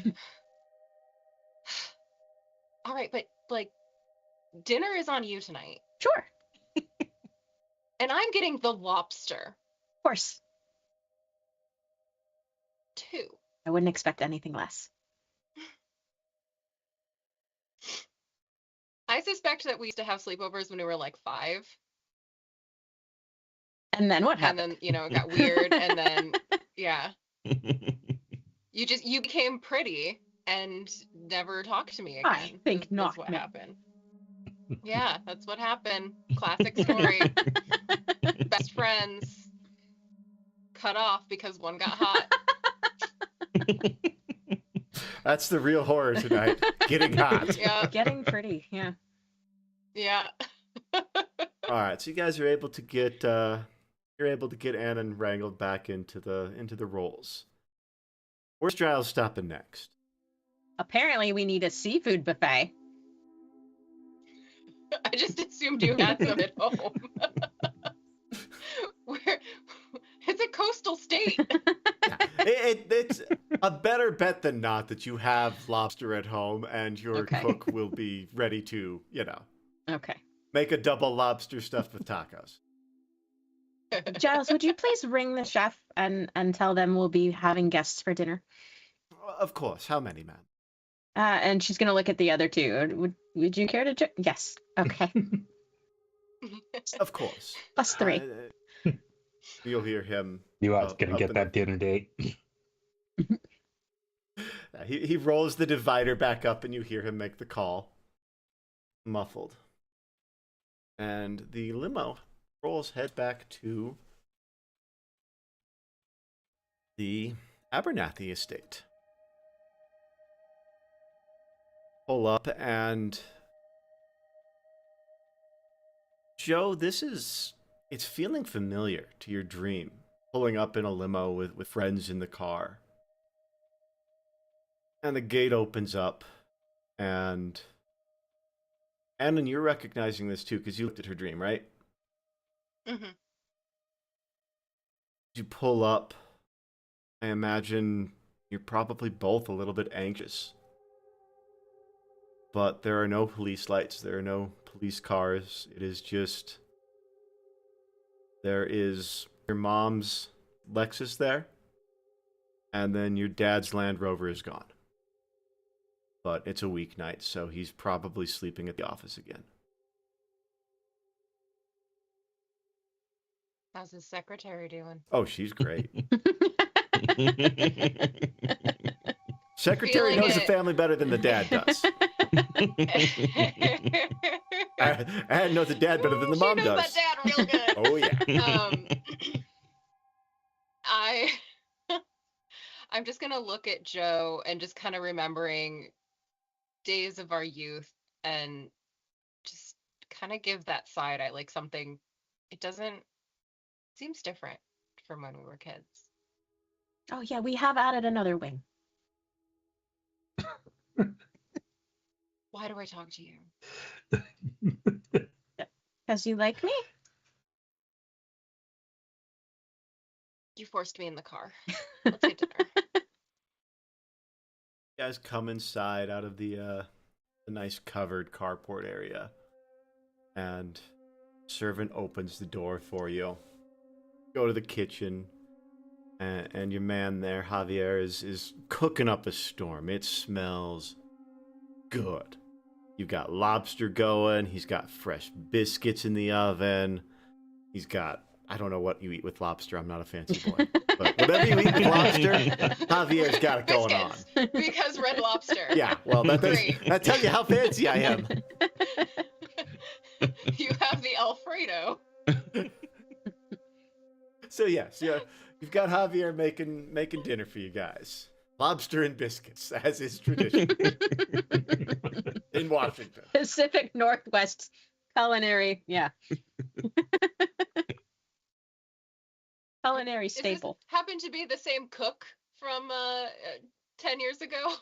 All right, but like dinner is on you tonight. Sure. And I'm getting the lobster Of course. too. I wouldn't expect anything less. I suspect that we used to have sleepovers when we were like 5. And then what And happened? then, it got weird. And then, yeah, you became pretty and never talked to me again. I think is not. what No. happened. Yeah, that's what happened. Classic story. Best friends cut off because one got hot. That's the real horror tonight. Getting hot. Yeah, Getting pretty. Yeah. yeah. All right, so you guys are able to get Annan wrangled back into the rolls. Where's Giles stopping next? Apparently, we need a seafood buffet. I just assumed you had some at home. It's a coastal state. Yeah, it's a better bet than not that you have lobster at home and your Okay. cook will be ready to, Okay. make a double lobster stuffed with tacos. Giles, would you please ring the chef and tell them we'll be having guests for dinner? Of course. How many, man? And she's gonna look at the other two. Would you care to? Yes. Okay. Of course. Plus 3. You'll hear him. You are gonna up get in that dinner date. He rolls the divider back up and you hear him make the call. Muffled. And the limo rolls head back to the Abernathy estate. Pull up and Joe, it's feeling familiar to your dream. Pulling up in a limo with friends in the car. And the gate opens up, and Annan, you're recognizing this too, because you looked at her dream, right? Mm-hmm. You pull up, I imagine you're probably both a little bit anxious. But there are no police lights, there are no police cars, there is your mom's Lexus there, and then your dad's Land Rover is gone. But it's a weeknight, so he's probably sleeping at the office again. How's his secretary doing? Oh, she's great. Secretary Feeling knows the it. family better than the dad does. And knows the dad better than the mom She knows does. that dad real good. Oh, yeah. I'm just gonna look at Joe and just kind of remembering days of our youth and just kind of give that side eye, like something. It seems different from when we were kids. Oh yeah, we have added another wing. Why do I talk to you? Because you like me? You forced me in the car. Let's get dinner. You guys come inside out of the nice covered carport area, and servant opens the door for you. Go to the kitchen, and your man there, Javier, is cooking up a storm. It smells good. You've got lobster going. He's got fresh biscuits in the oven. He's got, I don't know what you eat with lobster. I'm not a fancy boy. But whatever you eat with lobster, Javier's got it going on. Biscuits, because Red Lobster. Yeah, well, Great. that tells you how fancy I am. You have the Alfredo. So yes, yeah, you've got Javier making dinner for you guys. lobster and biscuits, as is tradition in Washington. Pacific Northwest culinary, yeah. Culinary Does this staple. happen to be the same cook from 10 years ago?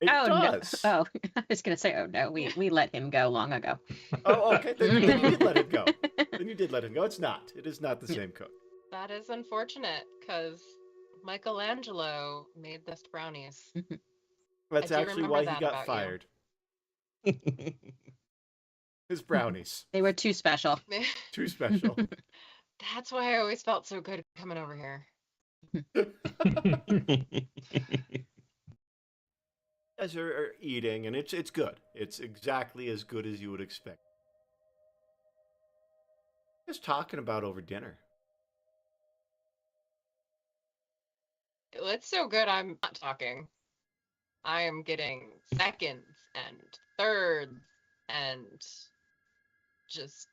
It Oh does. no! Oh, I was gonna say, oh no, we let him go long ago. Oh, okay. Then you did let him go. Then you did let him go. It's not. It is not the same cook. That is unfortunate, because Michelangelo made the best brownies. That's I do actually remember why he that got about you. fired. His brownies. They were too special. Too special. That's why I always felt so good coming over here. You guys are eating, and it's good. It's exactly as good as you would expect. Just talking about over dinner. It's so good I'm not talking. I am getting seconds and thirds and just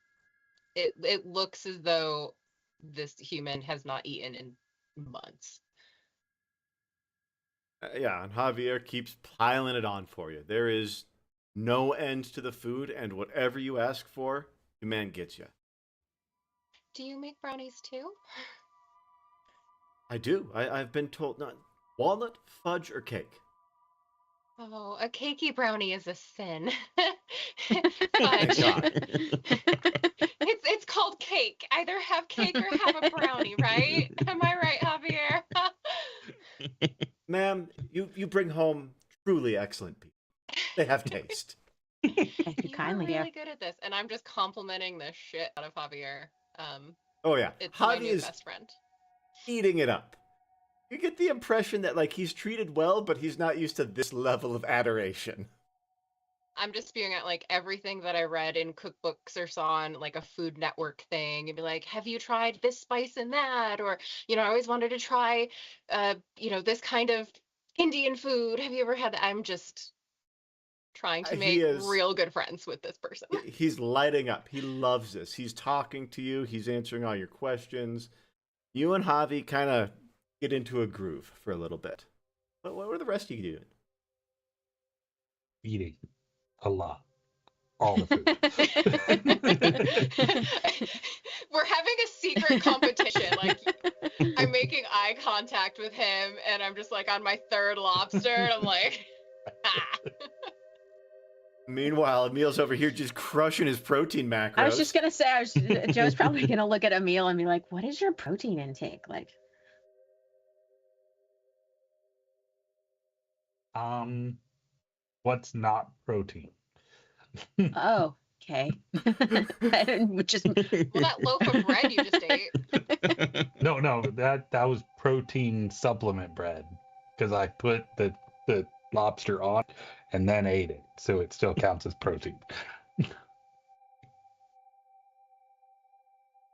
it looks as though this human has not eaten in months. Yeah, and Javier keeps piling it on for you. There is no end to the food, and whatever you ask for, the man gets you. Do you make brownies too? I do. I've been told not walnut, fudge, or cake. Oh, a cakey brownie is a sin. Thank Fudge. God. It's called cake. Either have cake or have a brownie, right? Am I right, Javier? Ma'am, you bring home truly excellent people. They have taste. Thank you You kindly, are dear. really good at this, and I'm just complimenting the shit out of Javier. Oh yeah, It's my Javi new is best friend. eating it up. You get the impression that like he's treated well, but he's not used to this level of adoration. I'm just spewing out like everything that I read in cookbooks or saw on like a Food Network thing and be like, have you tried this spice and that? Or, I always wanted to try, this kind of Indian food. Have you ever had that? I'm just trying to He make is- real good friends with this person. He's lighting up. He loves this. He's talking to you. He's answering all your questions. You and Javi kind of get into a groove for a little bit. But what are the rest of you doing? Eating a lot. All the food. We're having a secret competition. Like, I'm making eye contact with him, and I'm just like on my third lobster, and I'm like, ah. Meanwhile, Emil's over here just crushing his protein macros. I was just gonna say, Joe's probably gonna look at Emil and be like, "What is your protein intake like?" What's not protein? Oh, okay. Which is Well, that loaf of bread you just ate. No, that was protein supplement bread because I put the lobster on and then ate it, so it still counts as protein.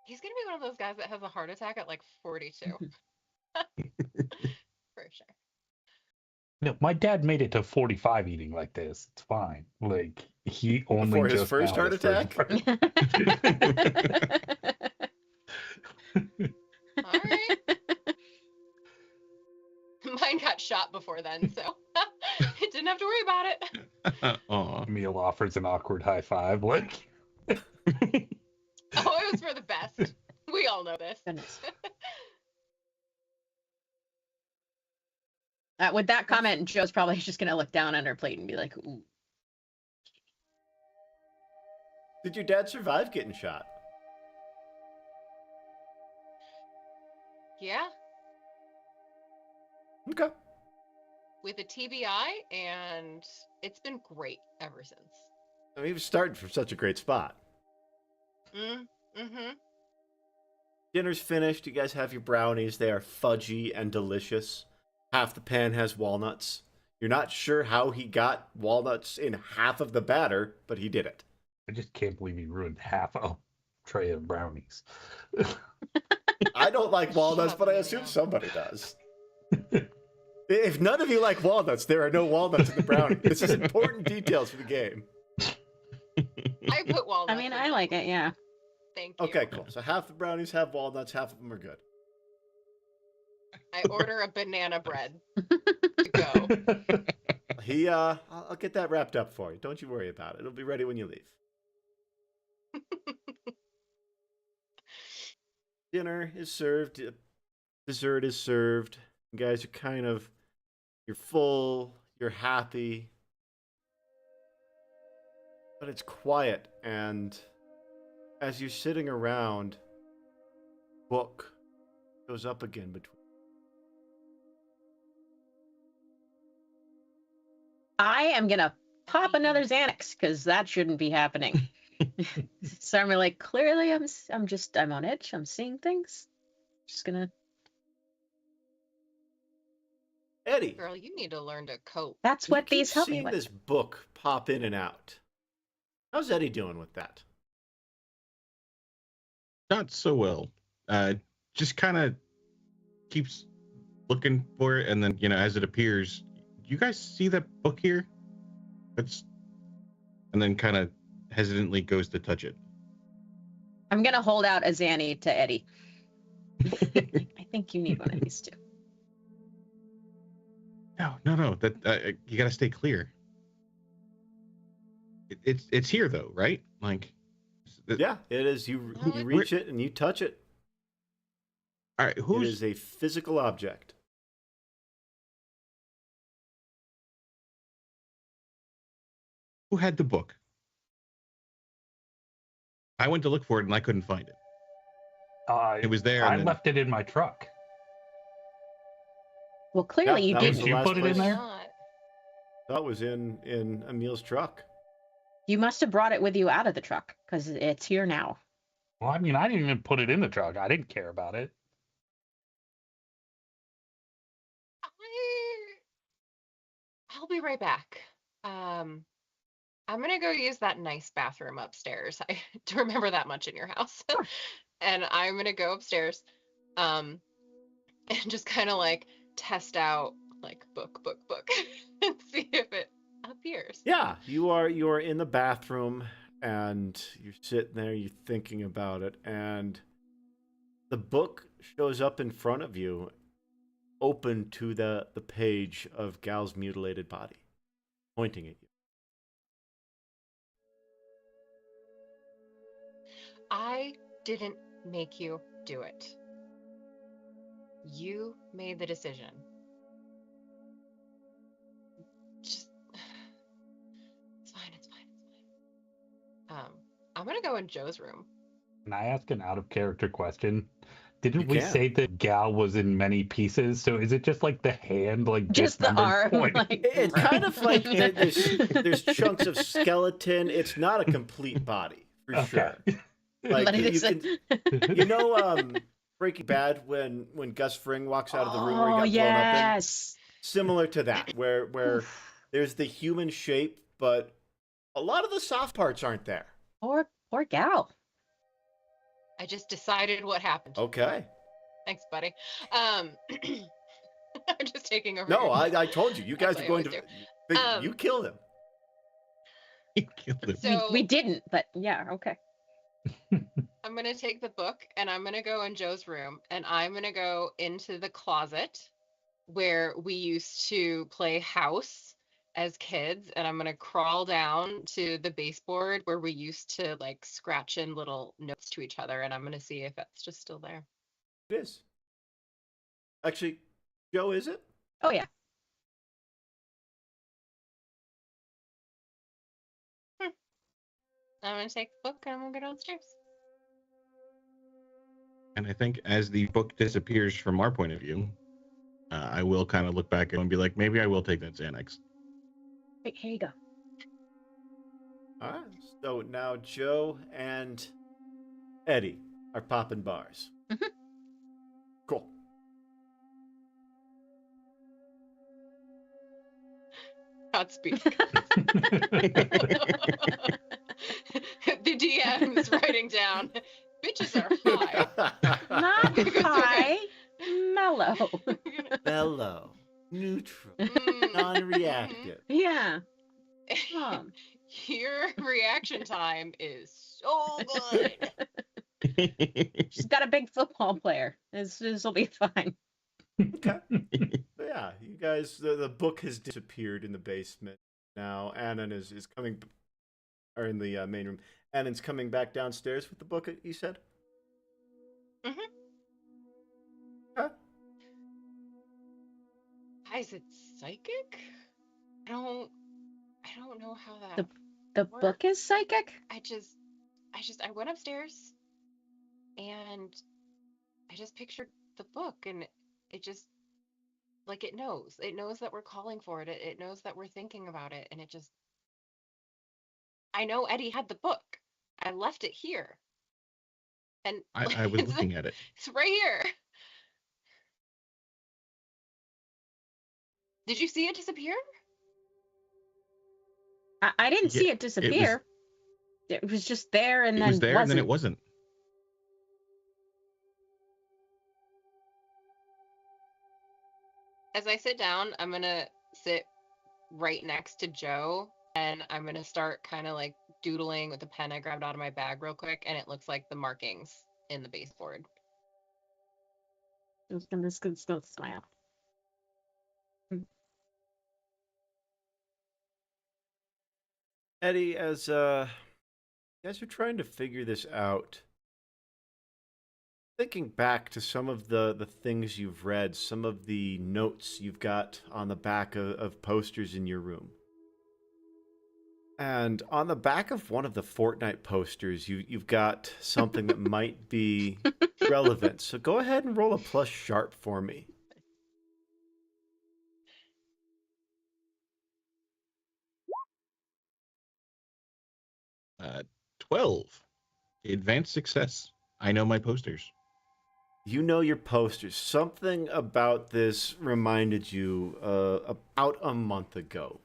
He's gonna be one of those guys that has a heart attack at like 42. For sure. No, my dad made it to 45 eating like this. It's fine. Like he only Before his just first now heart has attack? All right. Mine got shot before then, so didn't have to worry about it. Aw. Emil offers an awkward high five. Like, Oh, it was for the best. We all know this. Goodness. With that comment, Joe's probably just gonna look down on her plate and be like, "Ooh." Did your dad survive getting shot? Yeah, Okay. with a TBI, and it's been great ever since. I mean, he was starting from such a great spot. Mm-hmm. Dinner's finished. You guys have your brownies. They are fudgy and delicious. Half the pan has walnuts. You're not sure how he got walnuts in half of the batter, but he did it. I just can't believe he ruined half a tray of brownies. I don't like walnuts, but I assume somebody does. If none of you like walnuts, there are no walnuts in the brownie. This is important details for the game. I put walnuts. I mean, in I mine. like it, yeah. Thank you. Okay, cool. So half the brownies have walnuts, half of them are good. I order a banana bread to go. I'll get that wrapped up for you. Don't you worry about it. It'll be ready when you leave. Dinner is served. Dessert is served. You guys are you're full. You're happy. But it's quiet, and as you're sitting around, book goes up again between. I am gonna pop another Xanax because that shouldn't be happening. So I'm like, clearly, I'm on edge. I'm seeing things. Just gonna. Eddie, Girl, you need to learn to cope. That's you what keep these help me seeing with. this book pop in and out. How's Eddie doing with that? Not so well. Just kind of keeps looking for it, and then as it appears, you guys see that book here? And then kind of hesitantly goes to touch it. I'm gonna hold out a Xanny to Eddie. I think you need one of these too. No. That you gotta stay clear. It's here though, right? Like, Yeah, it is. You reach it and you touch it. all right. It Who's is a physical object. who had the book? I went to look for it and I couldn't find it. It was there. I And then, left it in my truck. Well, clearly you that was didn't. the you last put it in place- there? Not. That was in Emil's truck. You must have brought it with you out of the truck because it's here now. Well, I mean, I didn't even put it in the truck. I didn't care about it. I'll be right back. I'm gonna go use that nice bathroom upstairs. I don't remember that much in your house. And I'm gonna go upstairs, and just kind of like test out like book, and see if it appears. Yeah, you are in the bathroom and you're sitting there, you're thinking about it, and the book shows up in front of you, open to the page of Gal's mutilated body, pointing at you. I didn't make you do it. You made the decision. Just it's fine. I'm gonna go in Joe's room. Can I ask an out of character question? Didn't You we can. say that Gal was in many pieces? So is it just like the hand, like Just the dismembered arm. point? Like, It's kind of like there's chunks of skeleton. It's not a complete body for Okay. sure. Like But it you is can, Breaking Bad when Gus Fring walks out of the room where he got oh, blown up in. yes. Similar to that, where there's the human shape, but a lot of the soft parts aren't there. Poor gal. I just decided what happened. Okay. Thanks, buddy. I'm just taking over. No, your- I told you. You That's guys what are I going always to. You killed him. You killed it. So We didn't, but yeah, okay. I'm gonna take the book and I'm gonna go in Joe's room and I'm gonna go into the closet where we used to play house as kids, and I'm gonna crawl down to the baseboard where we used to like scratch in little notes to each other, and I'm gonna see if that's just still there. It is. Actually, Joe, is it? Oh, yeah. I'm gonna take the book and I'm gonna go downstairs. And I think as the book disappears from our point of view, I will kind of look back and be like, maybe I will take that Xanax. Wait, here you go. All right. So now Joe and Eddie are popping bars. Mhm. Cool. Godspeed. The DM's writing down, bitches are high. Not high, mellow. Mellow, neutral, Mm. non-reactive. Yeah. Your reaction time is so good. She's got a big football player. This will be fine. Okay. Yeah, you guys, the book has disappeared in the basement. Now Annan is coming, or in the main room. Annan's coming back downstairs with the book, you said? Mhm. Okay. Guys, it's psychic? I don't I don't know how that The works. book is psychic? I went upstairs and I just pictured the book and it just like it knows. It knows that we're calling for it. It knows that we're thinking about it and it just I know Eddie had the book. I left it here. And like I was looking at it. it's right here. Did you see it disappear? I didn't Yeah, see it it disappear. It was just there and was then there, and then wasn't. it wasn't. As I sit down, I'm gonna sit right next to Joe and I'm gonna start kind of like doodling with the pen I grabbed out of my bag real quick, and it looks like the markings in the baseboard. I was gonna smile. Eddie, as you guys are trying to figure this out, thinking back to some of the things you've read, some of the notes you've got on the back of posters in your room. And on the back of one of the Fortnite posters, you've got something that might be relevant. So go ahead and roll a plus sharp for me. 12. Advanced success. I know my posters. You know your posters. Something about this reminded you about a month ago.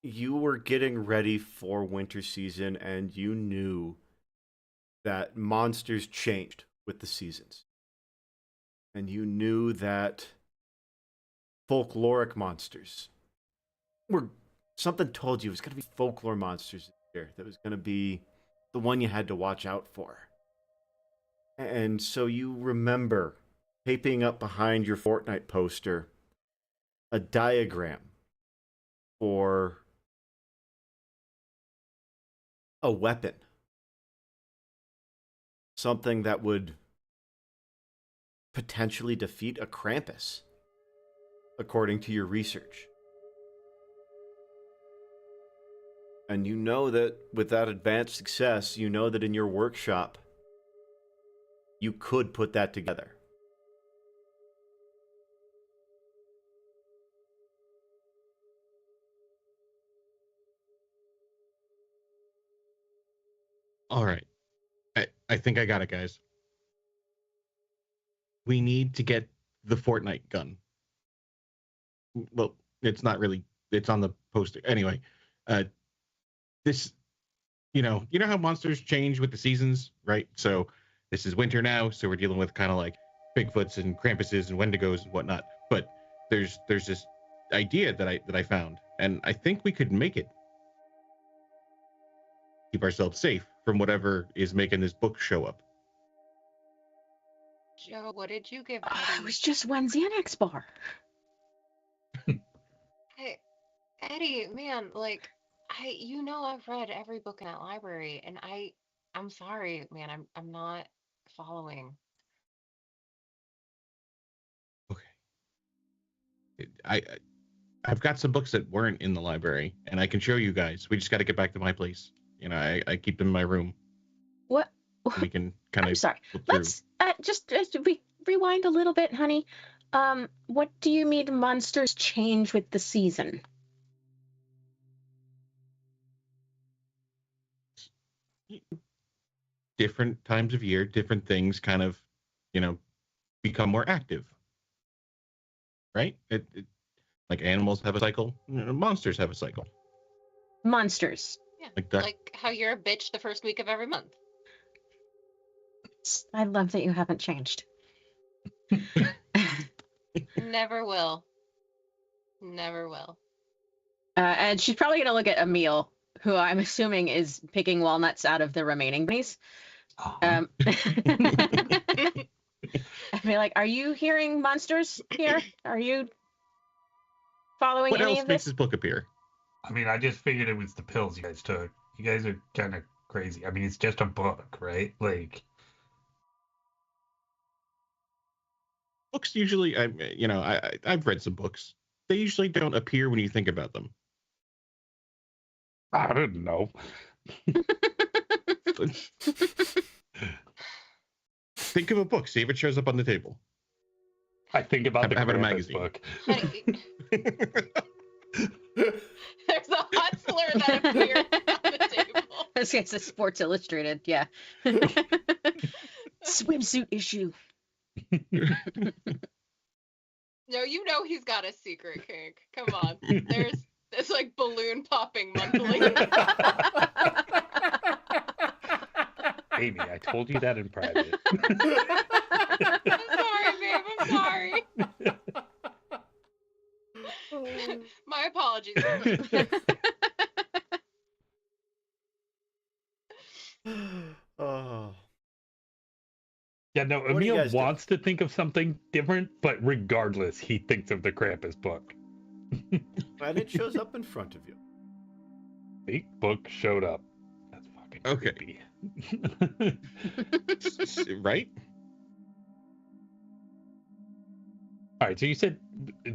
You were getting ready for winter season and you knew that monsters changed with the seasons. And you knew that folkloric monsters were something told you it was going to be folklore monsters here that was going to be the one you had to watch out for. And so you remember taping up behind your Fortnite poster a diagram for a weapon. Something that would potentially defeat a Krampus, according to your research. And you know that with that advanced success, you know that in your workshop, you could put that together. All right. I think I got it, guys. We need to get the Fortnite gun. Well, it's not really. It's on the poster. Anyway, this, you know how monsters change with the seasons, right? So this is winter now, so we're dealing with kind of like Bigfoots and Krampuses and Wendigos and whatnot. But there's this idea that I found, and I think we could make it. Keep ourselves safe from whatever is making this book show up. Joe, what did you give It Eddie? was just one Xanax bar. Hey, Eddie, man, like I've read every book in that library, and I'm sorry, man, I'm not following. Okay. I've got some books that weren't in the library, and I can show you guys. We just got to get back to my place. I keep them in my room. What? We can kind I'm of sorry. flip through. Let's just rewind a little bit, honey. What do you mean monsters change with the season? Different times of year, different things kind of, become more active. Right? Like animals have a cycle, monsters have a cycle. Monsters. Yeah, Like that. like how you're a bitch the first week of every month. I love that you haven't changed. Never will. Never will. And she's probably going to look at Emil, who I'm assuming is picking walnuts out of the remaining bunnies. Uh-huh. I'd be like, are you hearing monsters here? Are you following What any else of makes this? this book appear? I mean, I just figured it was the pills you guys took. You guys are kind of crazy. I mean, it's just a book, right? Like, Books usually, I've read some books. They usually don't appear when you think about them. I don't know. Think of a book. See if it shows up on the table. I think about the How about a Krampus magazine? book. Honey, there's a hustler that appeared on the table. This guy's a Sports Illustrated, yeah. Swimsuit issue. No, you know he's got a secret kink. Come on. There's this like balloon popping monthly. Amy, I told you that in private. I'm sorry, babe. I'm sorry. My apologies. Oh. Yeah, no, What do you Emil guys do? wants to think of something different, but regardless, he thinks of the Krampus book. And it shows up in front of you. The book showed up. That's fucking Okay. creepy. Right? All right, so you said,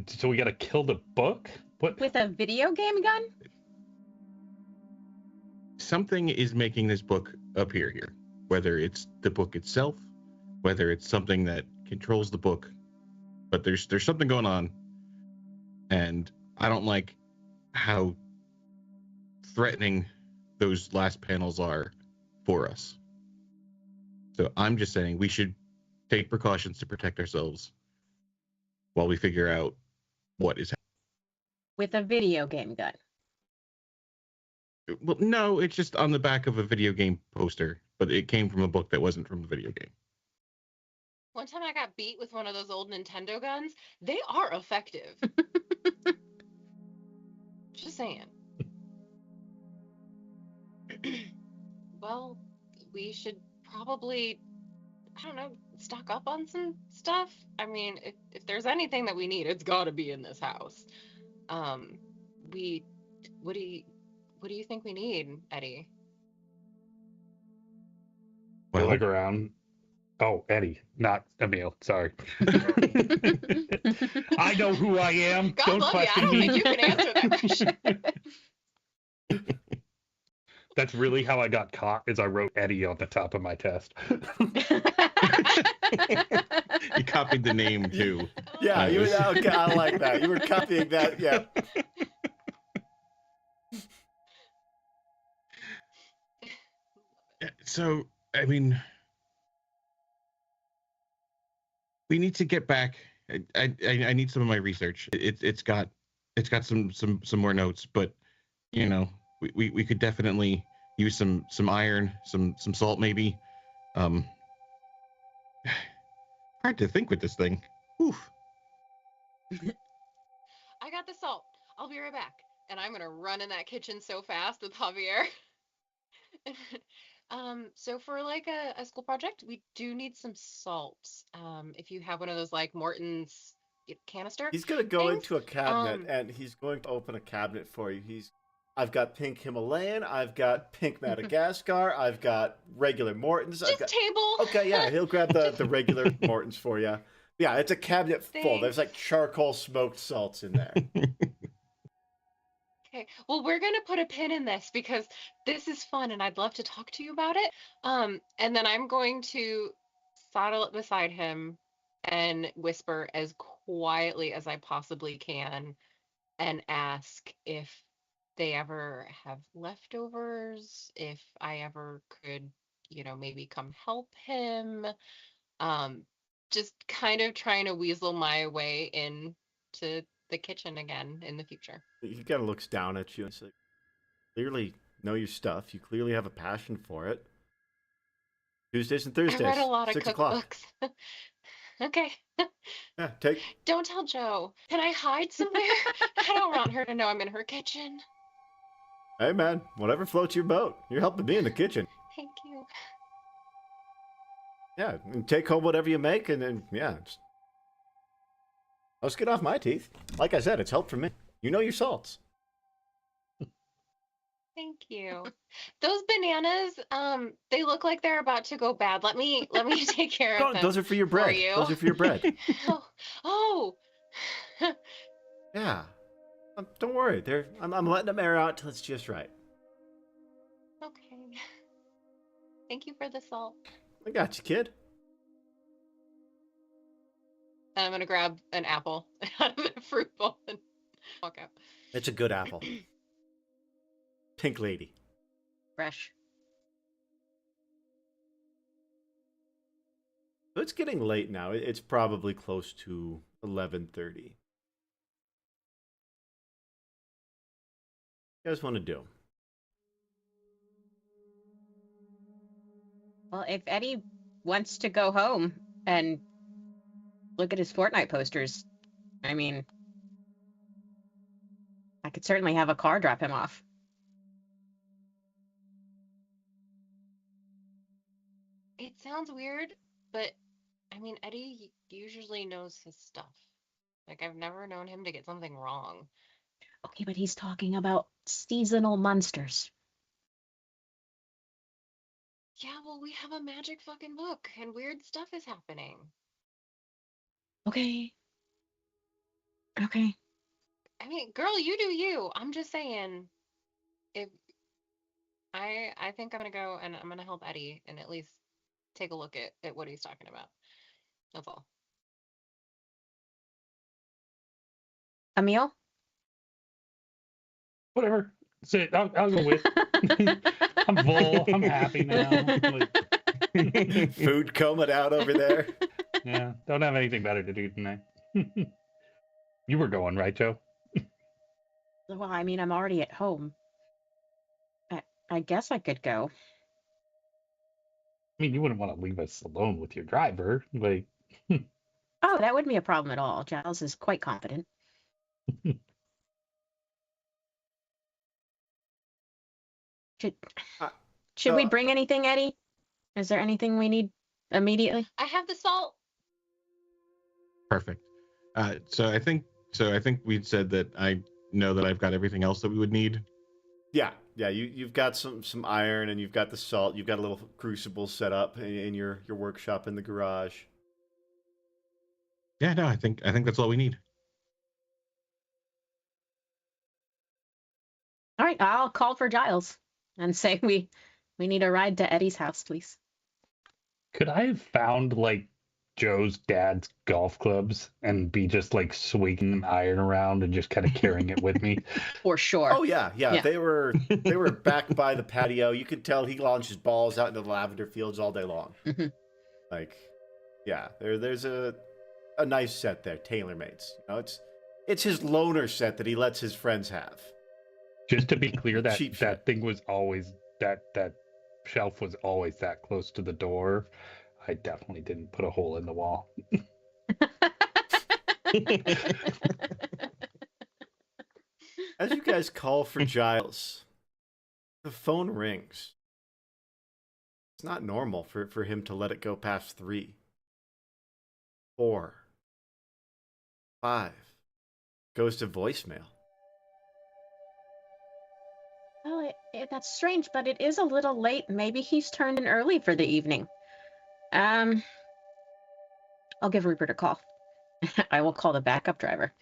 so we got to kill the book? What? With a video game gun? Something is making this book appear here. Whether it's the book itself, whether it's something that controls the book, but there's something going on, and I don't like how threatening those last panels are for us. So I'm just saying we should take precautions to protect ourselves while we figure out what is happening. With a video game gun. Well, no, it's just on the back of a video game poster, but it came from a book that wasn't from the video game. One time I got beat with one of those old Nintendo guns. They are effective. Just saying. Well, we should probably, I don't know, stock up on some stuff. I mean, if there's anything that we need, it's got to be in this house. What do you think we need, Eddie? I Well, look around. Oh, Eddie, not Emil. Sorry. I know who I am. God Don't love you. I question don't me. think you can answer that question. That's really how I got caught, is I wrote Eddie on the top of my test. you copied the name too. Yeah, you Nice. okay, I like that. You were copying that, yeah. So, I mean, we need to get back. I need some of my research. It's got some more notes, but you know, we could definitely use some iron, some salt maybe. Hard to think with this thing. Oof. I got the salt. I'll be right back. And I'm gonna run in that kitchen so fast with Javier. So for like a school project, we do need some salt. If you have one of those like Morton's canister. He's gonna go things. into a cabinet and he's going to open a cabinet for you. I've got pink Himalayan, I've got pink Madagascar, I've got regular Morton's. Just table. Okay, yeah, he'll grab the regular Morton's for you. Yeah, it's a cabinet full. There's like charcoal smoked salts in there. Okay, well, we're gonna put a pin in this because this is fun and I'd love to talk to you about it. And then I'm going to saddle it beside him and whisper as quietly as I possibly can and ask if they ever have leftovers, if I ever could, maybe come help him. Just kind of trying to weasel my way into the kitchen again in the future. He kind of looks down at you and says, clearly know your stuff. You clearly have a passion for it. Tuesdays and Thursdays, I read a lot of 6 o'clock. cookbooks. Okay. Yeah, Don't tell Joe. Can I hide somewhere? I don't want her to know I'm in her kitchen. Hey man, whatever floats your boat. You're helping me in the kitchen. Thank you. Yeah, and take home whatever you make, and then let's get off my teeth. Like I said, it's helped for me. You know your salts. Thank you. Those bananas, they look like they're about to go bad. Let me take care of No, them those are for your bread. you. Those are for your bread. Oh. Yeah. Don't worry. I'm letting them air out till it's just right. Okay. Thank you for the salt. I got you, kid. And I'm gonna grab an apple out of the fruit bowl and walk out. It's a good apple. Pink lady. Fresh. So it's getting late now. It's probably close to 11:30. You guys want to do? Well, if Eddie wants to go home and look at his Fortnite posters, I mean, I could certainly have a car drop him off. It sounds weird, but I mean, Eddie usually knows his stuff. Like, I've never known him to get something wrong. Okay, but he's talking about seasonal monsters. Yeah, well, we have a magic fucking book, and weird stuff is happening. Okay. Okay. I mean, girl, you do you. I'm just saying, if I think I'm gonna go and I'm gonna help Eddie and at least take a look at what he's talking about. That's all. Emil? Whatever. Sit. I'll go with. I'm full. I'm happy now. Like, Food coming out over there. yeah, don't have anything better to do tonight. You were going, right, Joe? Well, I mean, I'm already at home. I guess I could go. I mean, you wouldn't want to leave us alone with your driver. Like, Oh, that wouldn't be a problem at all. Giles is quite confident. Should Uh, should we so- bring anything, Eddie? Is there anything we need immediately? I have the salt. Perfect. So I think we'd said that I know that I've got everything else that we would need. Yeah. You've got some iron, and you've got the salt. You've got a little crucible set up in your workshop in the garage. Yeah, no, I think that's all we need. All right, I'll call for Giles and say we need a ride to Eddie's house, please. could I have found like Joe's dad's golf clubs and be just like swinging an iron around and just kind of carrying it with me? For sure. Oh yeah. They were back by the patio. You could tell he launches balls out into the lavender fields all day long. Mm-hmm. Like, yeah, there's a nice set there, tailor-made. You know, it's his loner set that he lets his friends have. Just to be clear, that Cheap shit. that thing was always that shelf was always that close to the door. I definitely didn't put a hole in the wall. As you guys call for Giles, the phone rings. It's not normal for him to let it go past 3, 4, 5. Goes to voicemail. Well, that's strange, but it is a little late. Maybe he's turned in early for the evening. I'll give Rupert a call. I will call the backup driver.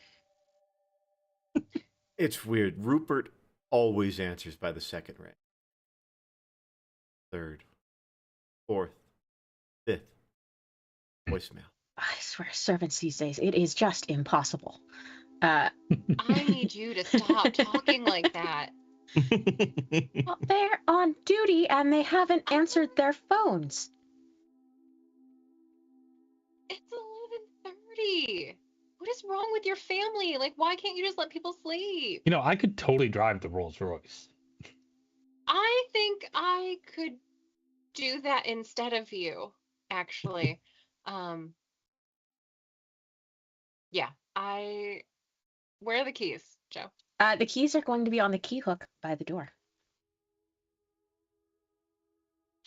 It's weird. Rupert always answers by the second ring. 3rd, 4th, 5th. Voicemail. I swear, servants these days, it is just impossible. I need you to stop talking like that. Well, they're on duty and they haven't answered their phones. It's 11:30. What is wrong with your family? Like, why can't you just let people sleep? You know, I could totally drive the Rolls Royce. I think I could do that instead of you, actually. Yeah, where are the keys, Joe? The keys are going to be on the key hook by the door.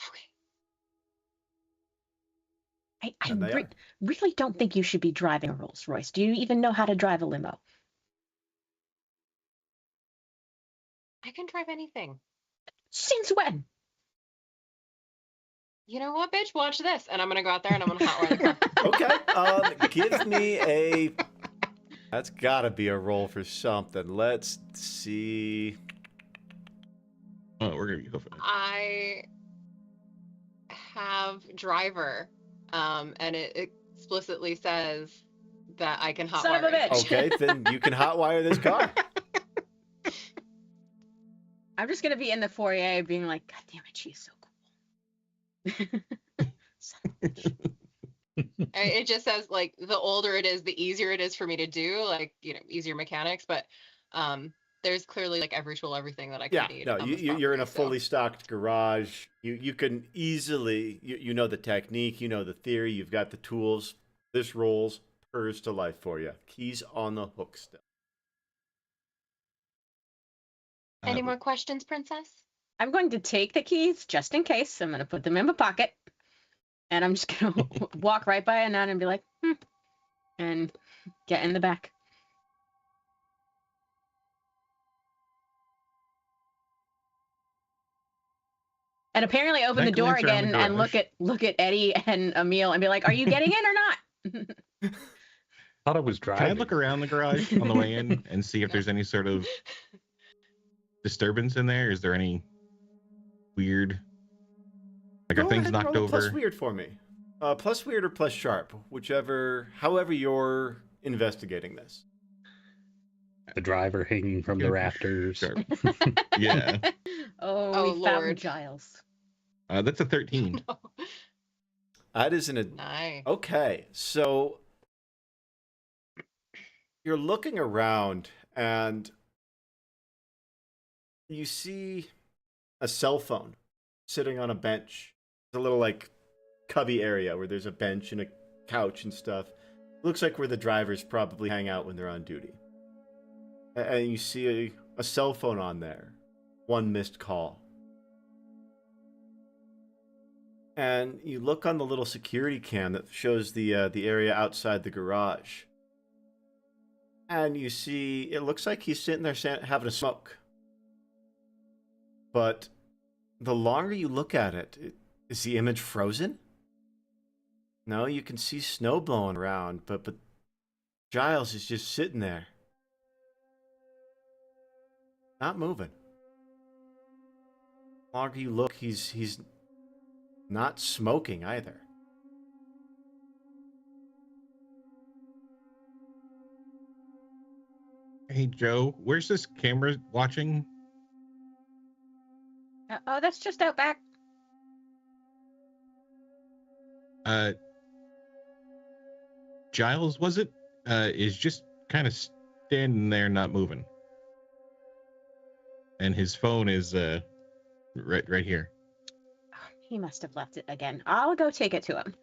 Okay. I And they are. really don't think you should be driving a Rolls Royce. Do you even know how to drive a limo? I can drive anything. Since when? You know what, bitch? Watch this. And I'm going to go out there and I'm going to hotwire the car. Okay. Give me a. That's got to be a roll for something. Let's see. Oh, we're gonna go for that. I have driver, and it explicitly says that I can hotwire Son of a it. bitch. Okay, then you can hotwire this car. I'm just gonna be in the foyer being like, God damn it, she's so cool. Son of a bitch. It just says like the older it is, the easier it is for me to do, like, easier mechanics. But there's clearly like every tool, everything that I Yeah, can need. no, on this you're in a property, fully stocked garage. You can easily, you know the technique, you know the theory, you've got the tools. This rolls purrs to life for you. Keys on the hook still. Any more questions, Princess? I'm going to take the keys just in case. I'm gonna put them in my pocket, and I'm just gonna walk right by Anan and be like, and get in the back. And apparently open Can I the door glance around the again and garage? look at Eddie and Emil and be like, are you getting in or not? Thought I was driving. Can I look around the garage on the way in and see if there's any sort of disturbance in there? Is there any weird, like, Go are things ahead and knocked roll a plus over? weird for me. Plus weird or plus sharp, however you're investigating this. The driver hanging from the rafters. Sharp. Yeah. Oh, we found Lord. Giles. That's a 13. That isn't a. Nice. Okay, so you're looking around and you see a cell phone sitting on a bench. It's a little like cubby area where there's a bench and a couch and stuff. Looks like where the drivers probably hang out when they're on duty. And you see a cell phone on there. One missed call. And you look on the little security cam that shows the area outside the garage. And you see, it looks like he's sitting there having a smoke. But the longer you look at it, is the image frozen? No, you can see snow blowing around, but Giles is just sitting there. Not moving. The longer you look, he's not smoking either. Hey, Joe, where's this camera watching? Oh, that's just out back. Giles, was it? Is just kind of standing there, not moving. And his phone is right here. He must have left it again. I'll go take it to him.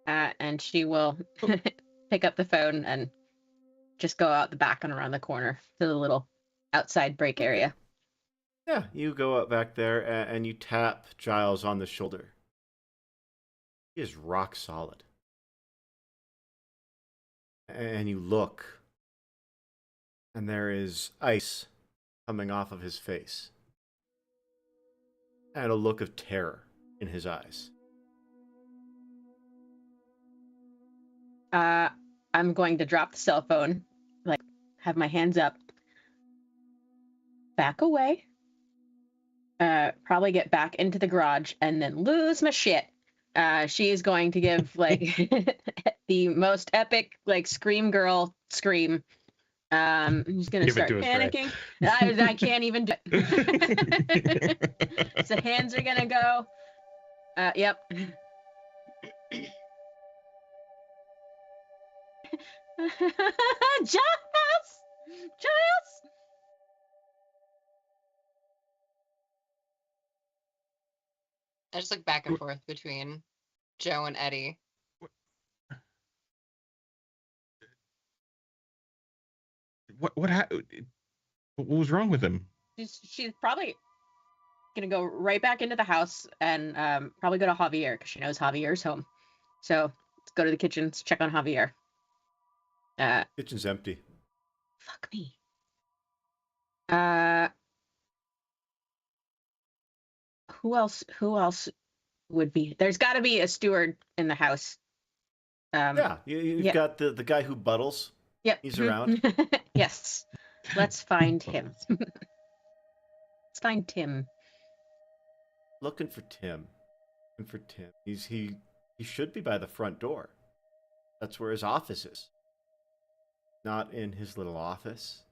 And she will pick up the phone and just go out the back and around the corner to the little outside break area. Yeah, you go up back there and you tap Giles on the shoulder. He is rock solid. And you look, and there is ice coming off of his face, and a look of terror in his eyes. I'm going to drop the cell phone, like have my hands up, back away, probably get back into the garage, and then lose my shit. She is going to give like the most epic like scream girl scream. I'm just gonna start panicking. I can't even do it. So hands are gonna go. Yep. Giles! Giles! I just look back and forth between Joe and Eddie. What was wrong with him? She's probably gonna go right back into the house and probably go to Javier because she knows Javier's home So let's go to the kitchen. Let's check on Javier. Kitchen's empty. Fuck me. Who else? Who else would be? There's got to be a steward in the house. Yeah, you've yeah. got the guy who buttles. Yep. He's around. Yes. Let's find him. Let's find Tim. Looking for Tim. Looking for Tim. He should be by the front door. That's where his office is. Not in his little office.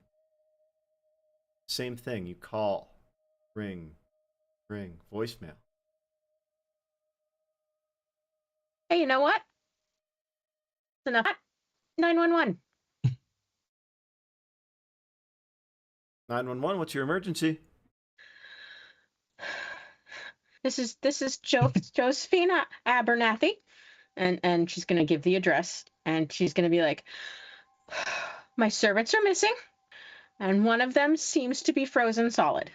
Same thing. You call, ring, voicemail. Hey, you know what? It's enough. 911. 911. What's your emergency? This is Josephina Abernathy, and she's gonna give the address, and she's gonna be like, my servants are missing, and one of them seems to be frozen solid.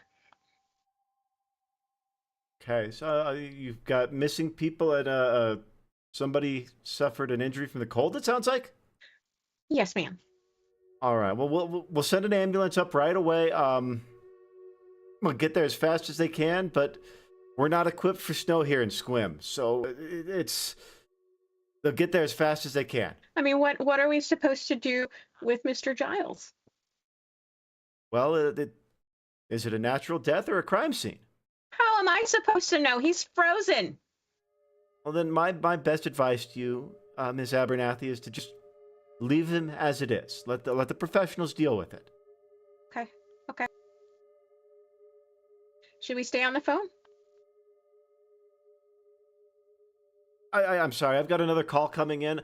Okay, so you've got missing people and somebody suffered an injury from the cold. It sounds like. Yes, ma'am. All right. Well, we'll send an ambulance up right away. We'll get there as fast as they can, but we're not equipped for snow here in Sequim, so they'll get there as fast as they can. I mean, what are we supposed to do with Mr. Giles? Well, is it a natural death or a crime scene? How am I supposed to know? He's frozen. Well, then my best advice to you, Ms. Abernathy, is to just leave him as it is. Let the professionals deal with it. Okay. Should we stay on the phone? I'm sorry. I've got another call coming in.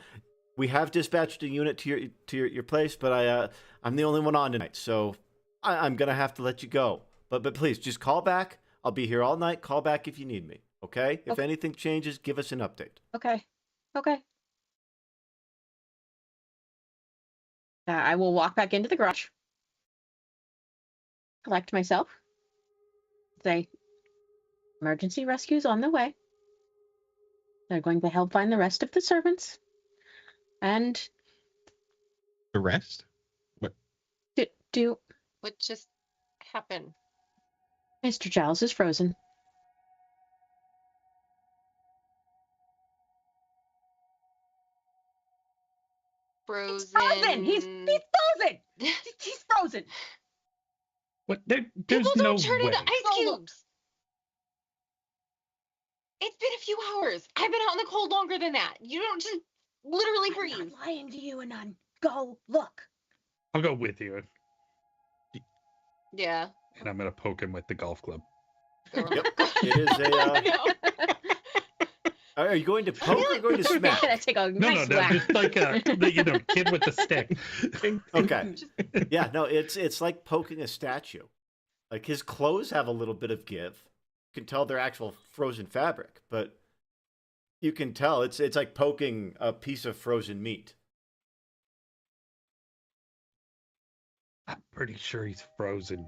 We have dispatched a unit to your place, but I'm the only one on tonight, so I'm gonna have to let you go. But please, just call back. I'll be here all night. Call back if you need me. Okay? If anything changes, give us an update. Okay. I will walk back into the garage, collect myself, say, emergency rescue's on the way. They're going to help find the rest of the servants. And The rest? What? do What just happened? Mr. Giles is frozen. Frozen. He's frozen. He's frozen. He's frozen. What? There's People no don't turn way. into ice cubes. It's been a few hours. I've been out in the cold longer than that. You don't just literally freeze. I'm not lying to you, Anon. Go look. I'll go with you, Yeah. and I'm gonna poke him with the golf club. Yep. It is a. No. Are you going to poke or going to smack? Gonna take a No, nice no, whack. just like kid with the stick. Okay. Yeah, no, it's like poking a statue. Like his clothes have a little bit of give. You can tell they're actual frozen fabric, but you can tell it's like poking a piece of frozen meat. I'm pretty sure he's frozen.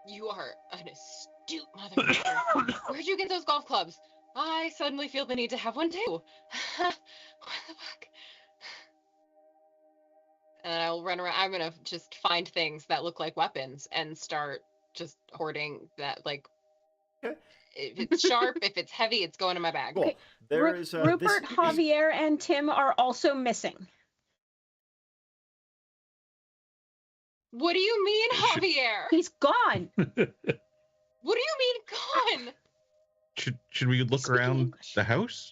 You are an astute motherfucker. Where'd you get those golf clubs? I suddenly feel the need to have one too. What the fuck? And I'll run around. I'm gonna just find things that look like weapons and start just hoarding that. Like, Okay. if it's sharp, if it's heavy, it's going in my bag. Cool. Okay. There is Rupert, Javier, and Tim are also missing. What do you mean, Javier? He's gone. What do you mean gone? Should we look Speaking around English. the house?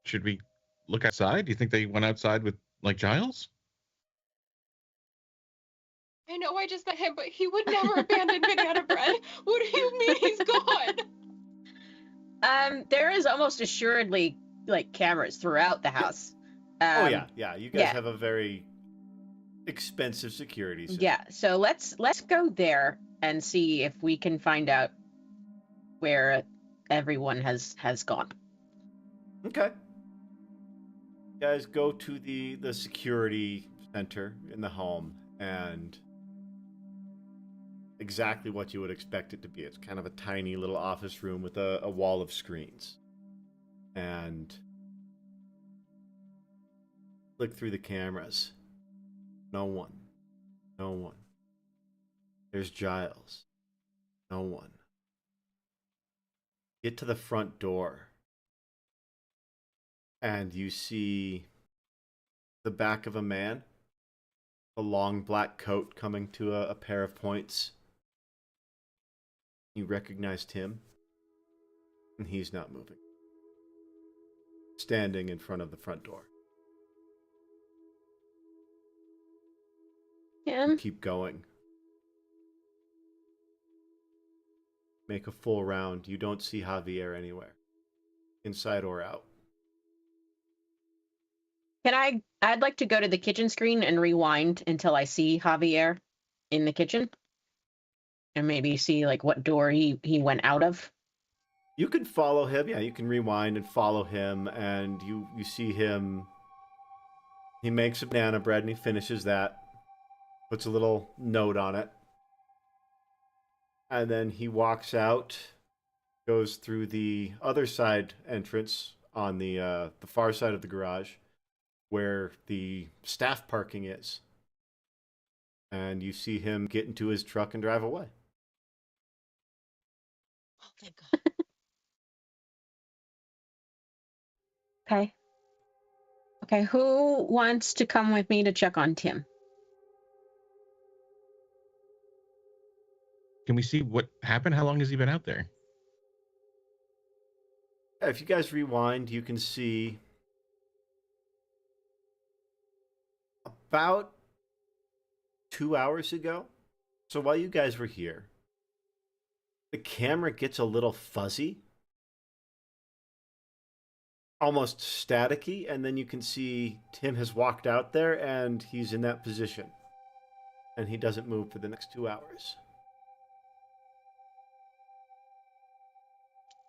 Should we look outside? Do you think they went outside with like Giles? I know I just met him, but he would never abandon banana bread. What do you mean he's gone? There is almost assuredly like cameras throughout the house. Oh yeah. You guys yeah. have a very expensive security system. Yeah, so let's go there and see if we can find out where everyone has gone. Okay. You guys go to the security center in the home, and exactly what you would expect it to be. It's kind of a tiny little office room with a wall of screens. And look through the cameras. No one. No one. There's Giles. No one. Get to the front door. And you see the back of a man. A long black coat coming to a pair of points. You recognized him. And he's not moving. Standing in front of the front door. Tim? Keep going. Make a full round. You don't see Javier anywhere. Inside or out. I'd like to go to the kitchen screen and rewind until I see Javier in the kitchen. And maybe see like what door he went out of. You can follow him. Yeah, you can rewind and follow him. And you see him. He makes a banana bread and he finishes that. Puts a little note on it. And then he walks out. Goes through the other side entrance on the far side of the garage. Where the staff parking is. And you see him get into his truck and drive away. Oh, thank God. Okay. Okay, who wants to come with me to check on Tim? Can we see what happened? How long has he been out there? If you guys rewind, you can see about 2 hours ago. So while you guys were here, the camera gets a little fuzzy, almost staticky, and then you can see Tim has walked out there and he's in that position. And he doesn't move for the next 2 hours.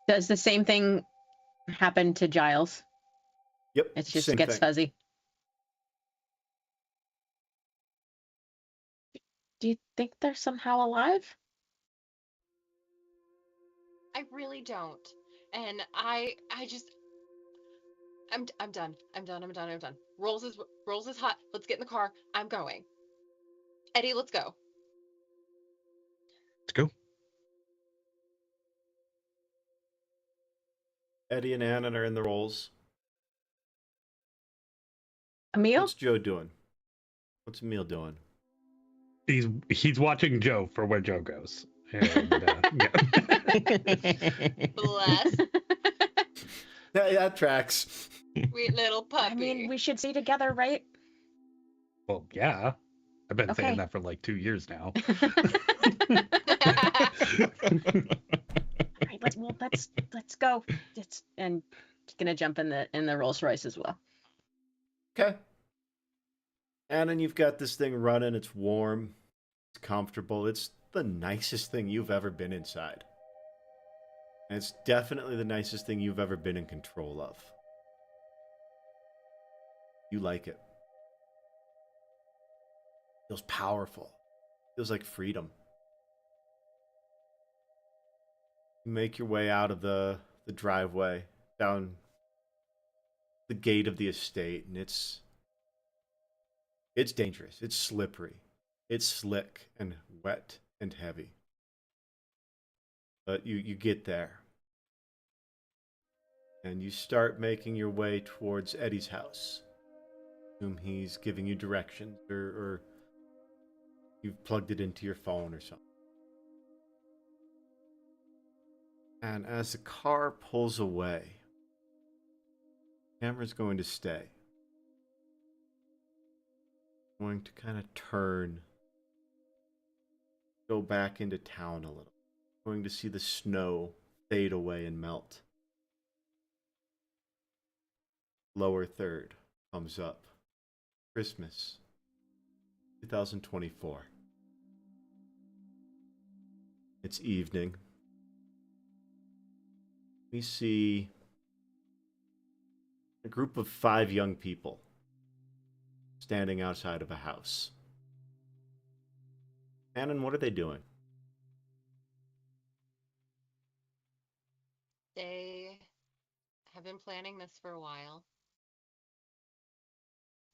Does the same thing happen to Giles? Yep. It just same gets thing. fuzzy. Do you think they're somehow alive? I really don't. And I'm done. I'm done. Rolls is hot. Let's get in the car. I'm going. Eddie, let's go. Let's go. Eddie and Anna are in the rolls. Emil? What's Joe doing? What's Emil doing? He's watching Joe for where Joe goes. And, yeah. Bless. Yeah, that tracks. Sweet little puppy. I mean, we should stay together, right? Well, yeah. I've been Okay. saying that for like 2 years now. All right, let's go. And just gonna jump in the Rolls Royce as well. Okay. Anna, you've got this thing running. It's warm. It's comfortable. It's the nicest thing you've ever been inside. And it's definitely the nicest thing you've ever been in control of. You like it. Feels powerful. Feels like freedom. You make your way out of the driveway, down the gate of the estate, and it's dangerous. It's slippery. It's slick and wet and heavy. But you get there. And you start making your way towards Eddie's house, whom he's giving you directions, or you've plugged it into your phone or something. And as the car pulls away, the camera's going to stay. Going to kind of turn, go back into town a little. Going to see the snow fade away and melt. Lower third comes up. Christmas 2024. It's evening. We see a group of 5 young people standing outside of a house. Annan, what are they doing? They have been planning this for a while.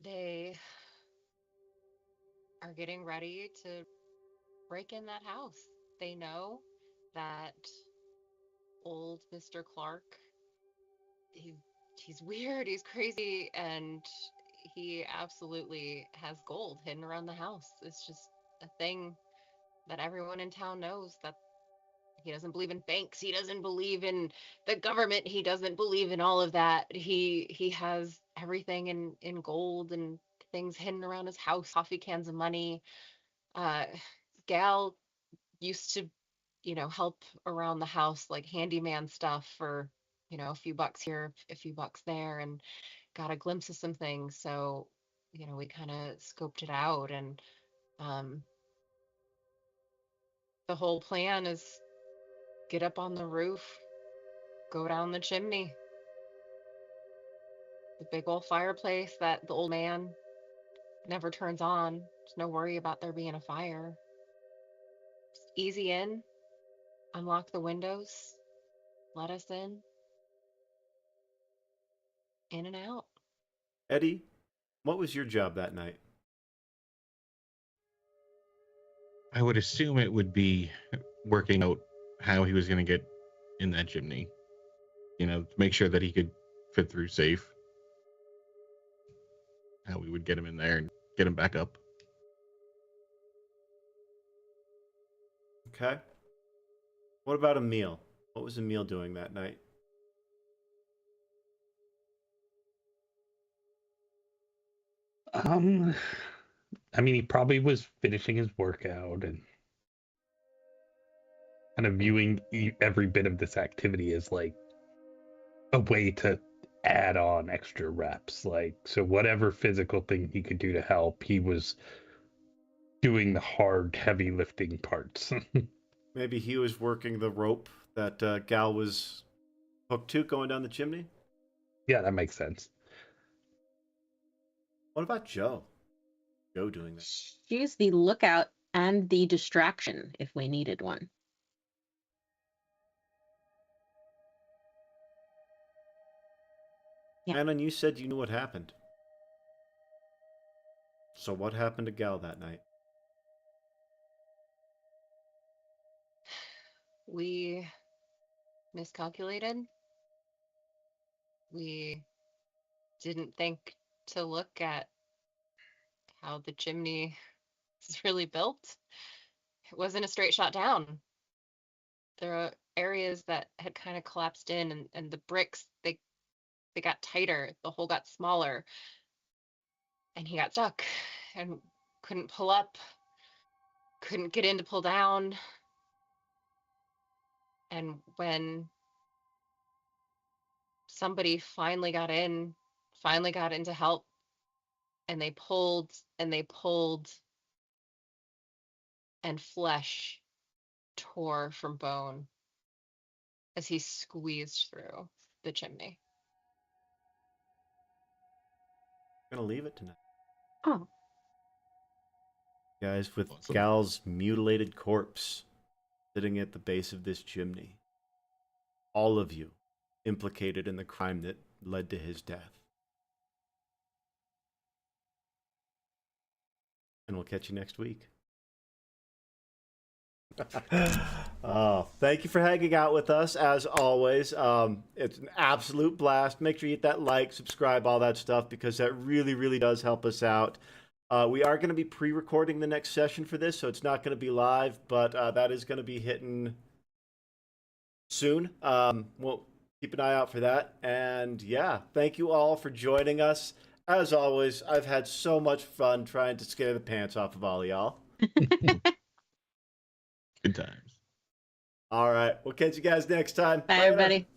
They are getting ready to break in that house. They know that old Mr. Clark, he, he's weird, he's crazy, and he absolutely has gold hidden around the house. It's just a thing that everyone in town knows, that he doesn't believe in banks, he doesn't believe in the government, he doesn't believe in all of that. He has everything in gold and things hidden around his house, coffee cans of money. Uh, Gal used to, help around the house, like handyman stuff for, a few bucks here, a few bucks there, and got a glimpse of some things. So, we kind of scoped it out, and um, the whole plan is get up on the roof, go down the chimney, the big old fireplace that the old man never turns on. There's no worry about there being a fire. Just easy in, unlock the windows, let us in and out. Eddie, what was your job that night? I would assume it would be working out how he was going to get in that chimney. To make sure that he could fit through safe. How we would get him in there and get him back up. Okay. What about Emil? What was Emil doing that night? I mean, he probably was finishing his workout and kind of viewing every bit of this activity as like a way to add on extra reps. Like, so whatever physical thing he could do to help, he was doing the hard, heavy lifting parts. Maybe he was working the rope that Gal was hooked to going down the chimney? Yeah, that makes sense. What about Joe? Joe doing that? She's the lookout and the distraction if we needed one. Yeah. Anna, you said you knew what happened. So what happened to Gal that night? We miscalculated. We didn't think to look at how the chimney is really built. It wasn't a straight shot down. There are areas that had kind of collapsed in, and the bricks, they got tighter, the hole got smaller, and he got stuck and couldn't pull up, couldn't get in to pull down. And when somebody finally got in, finally got in to help, and they pulled and they pulled, and flesh tore from bone as he squeezed through the chimney. I'm gonna leave it tonight. Oh, Guys, with Awesome. Gal's mutilated corpse sitting at the base of this chimney. All of you implicated in the crime that led to his death. And we'll catch you next week. Oh, thank you for hanging out with us as always. It's an absolute blast. Make sure you hit that like, subscribe, all that stuff, because that really, really does help us out. We are going to be pre-recording the next session for this, so it's not going to be live, but that is going to be hitting soon. We'll keep an eye out for that. And yeah, thank you all for joining us. As always, I've had so much fun trying to scare the pants off of all y'all. Good times. All right, we'll catch you guys next time. bye, Later. everybody.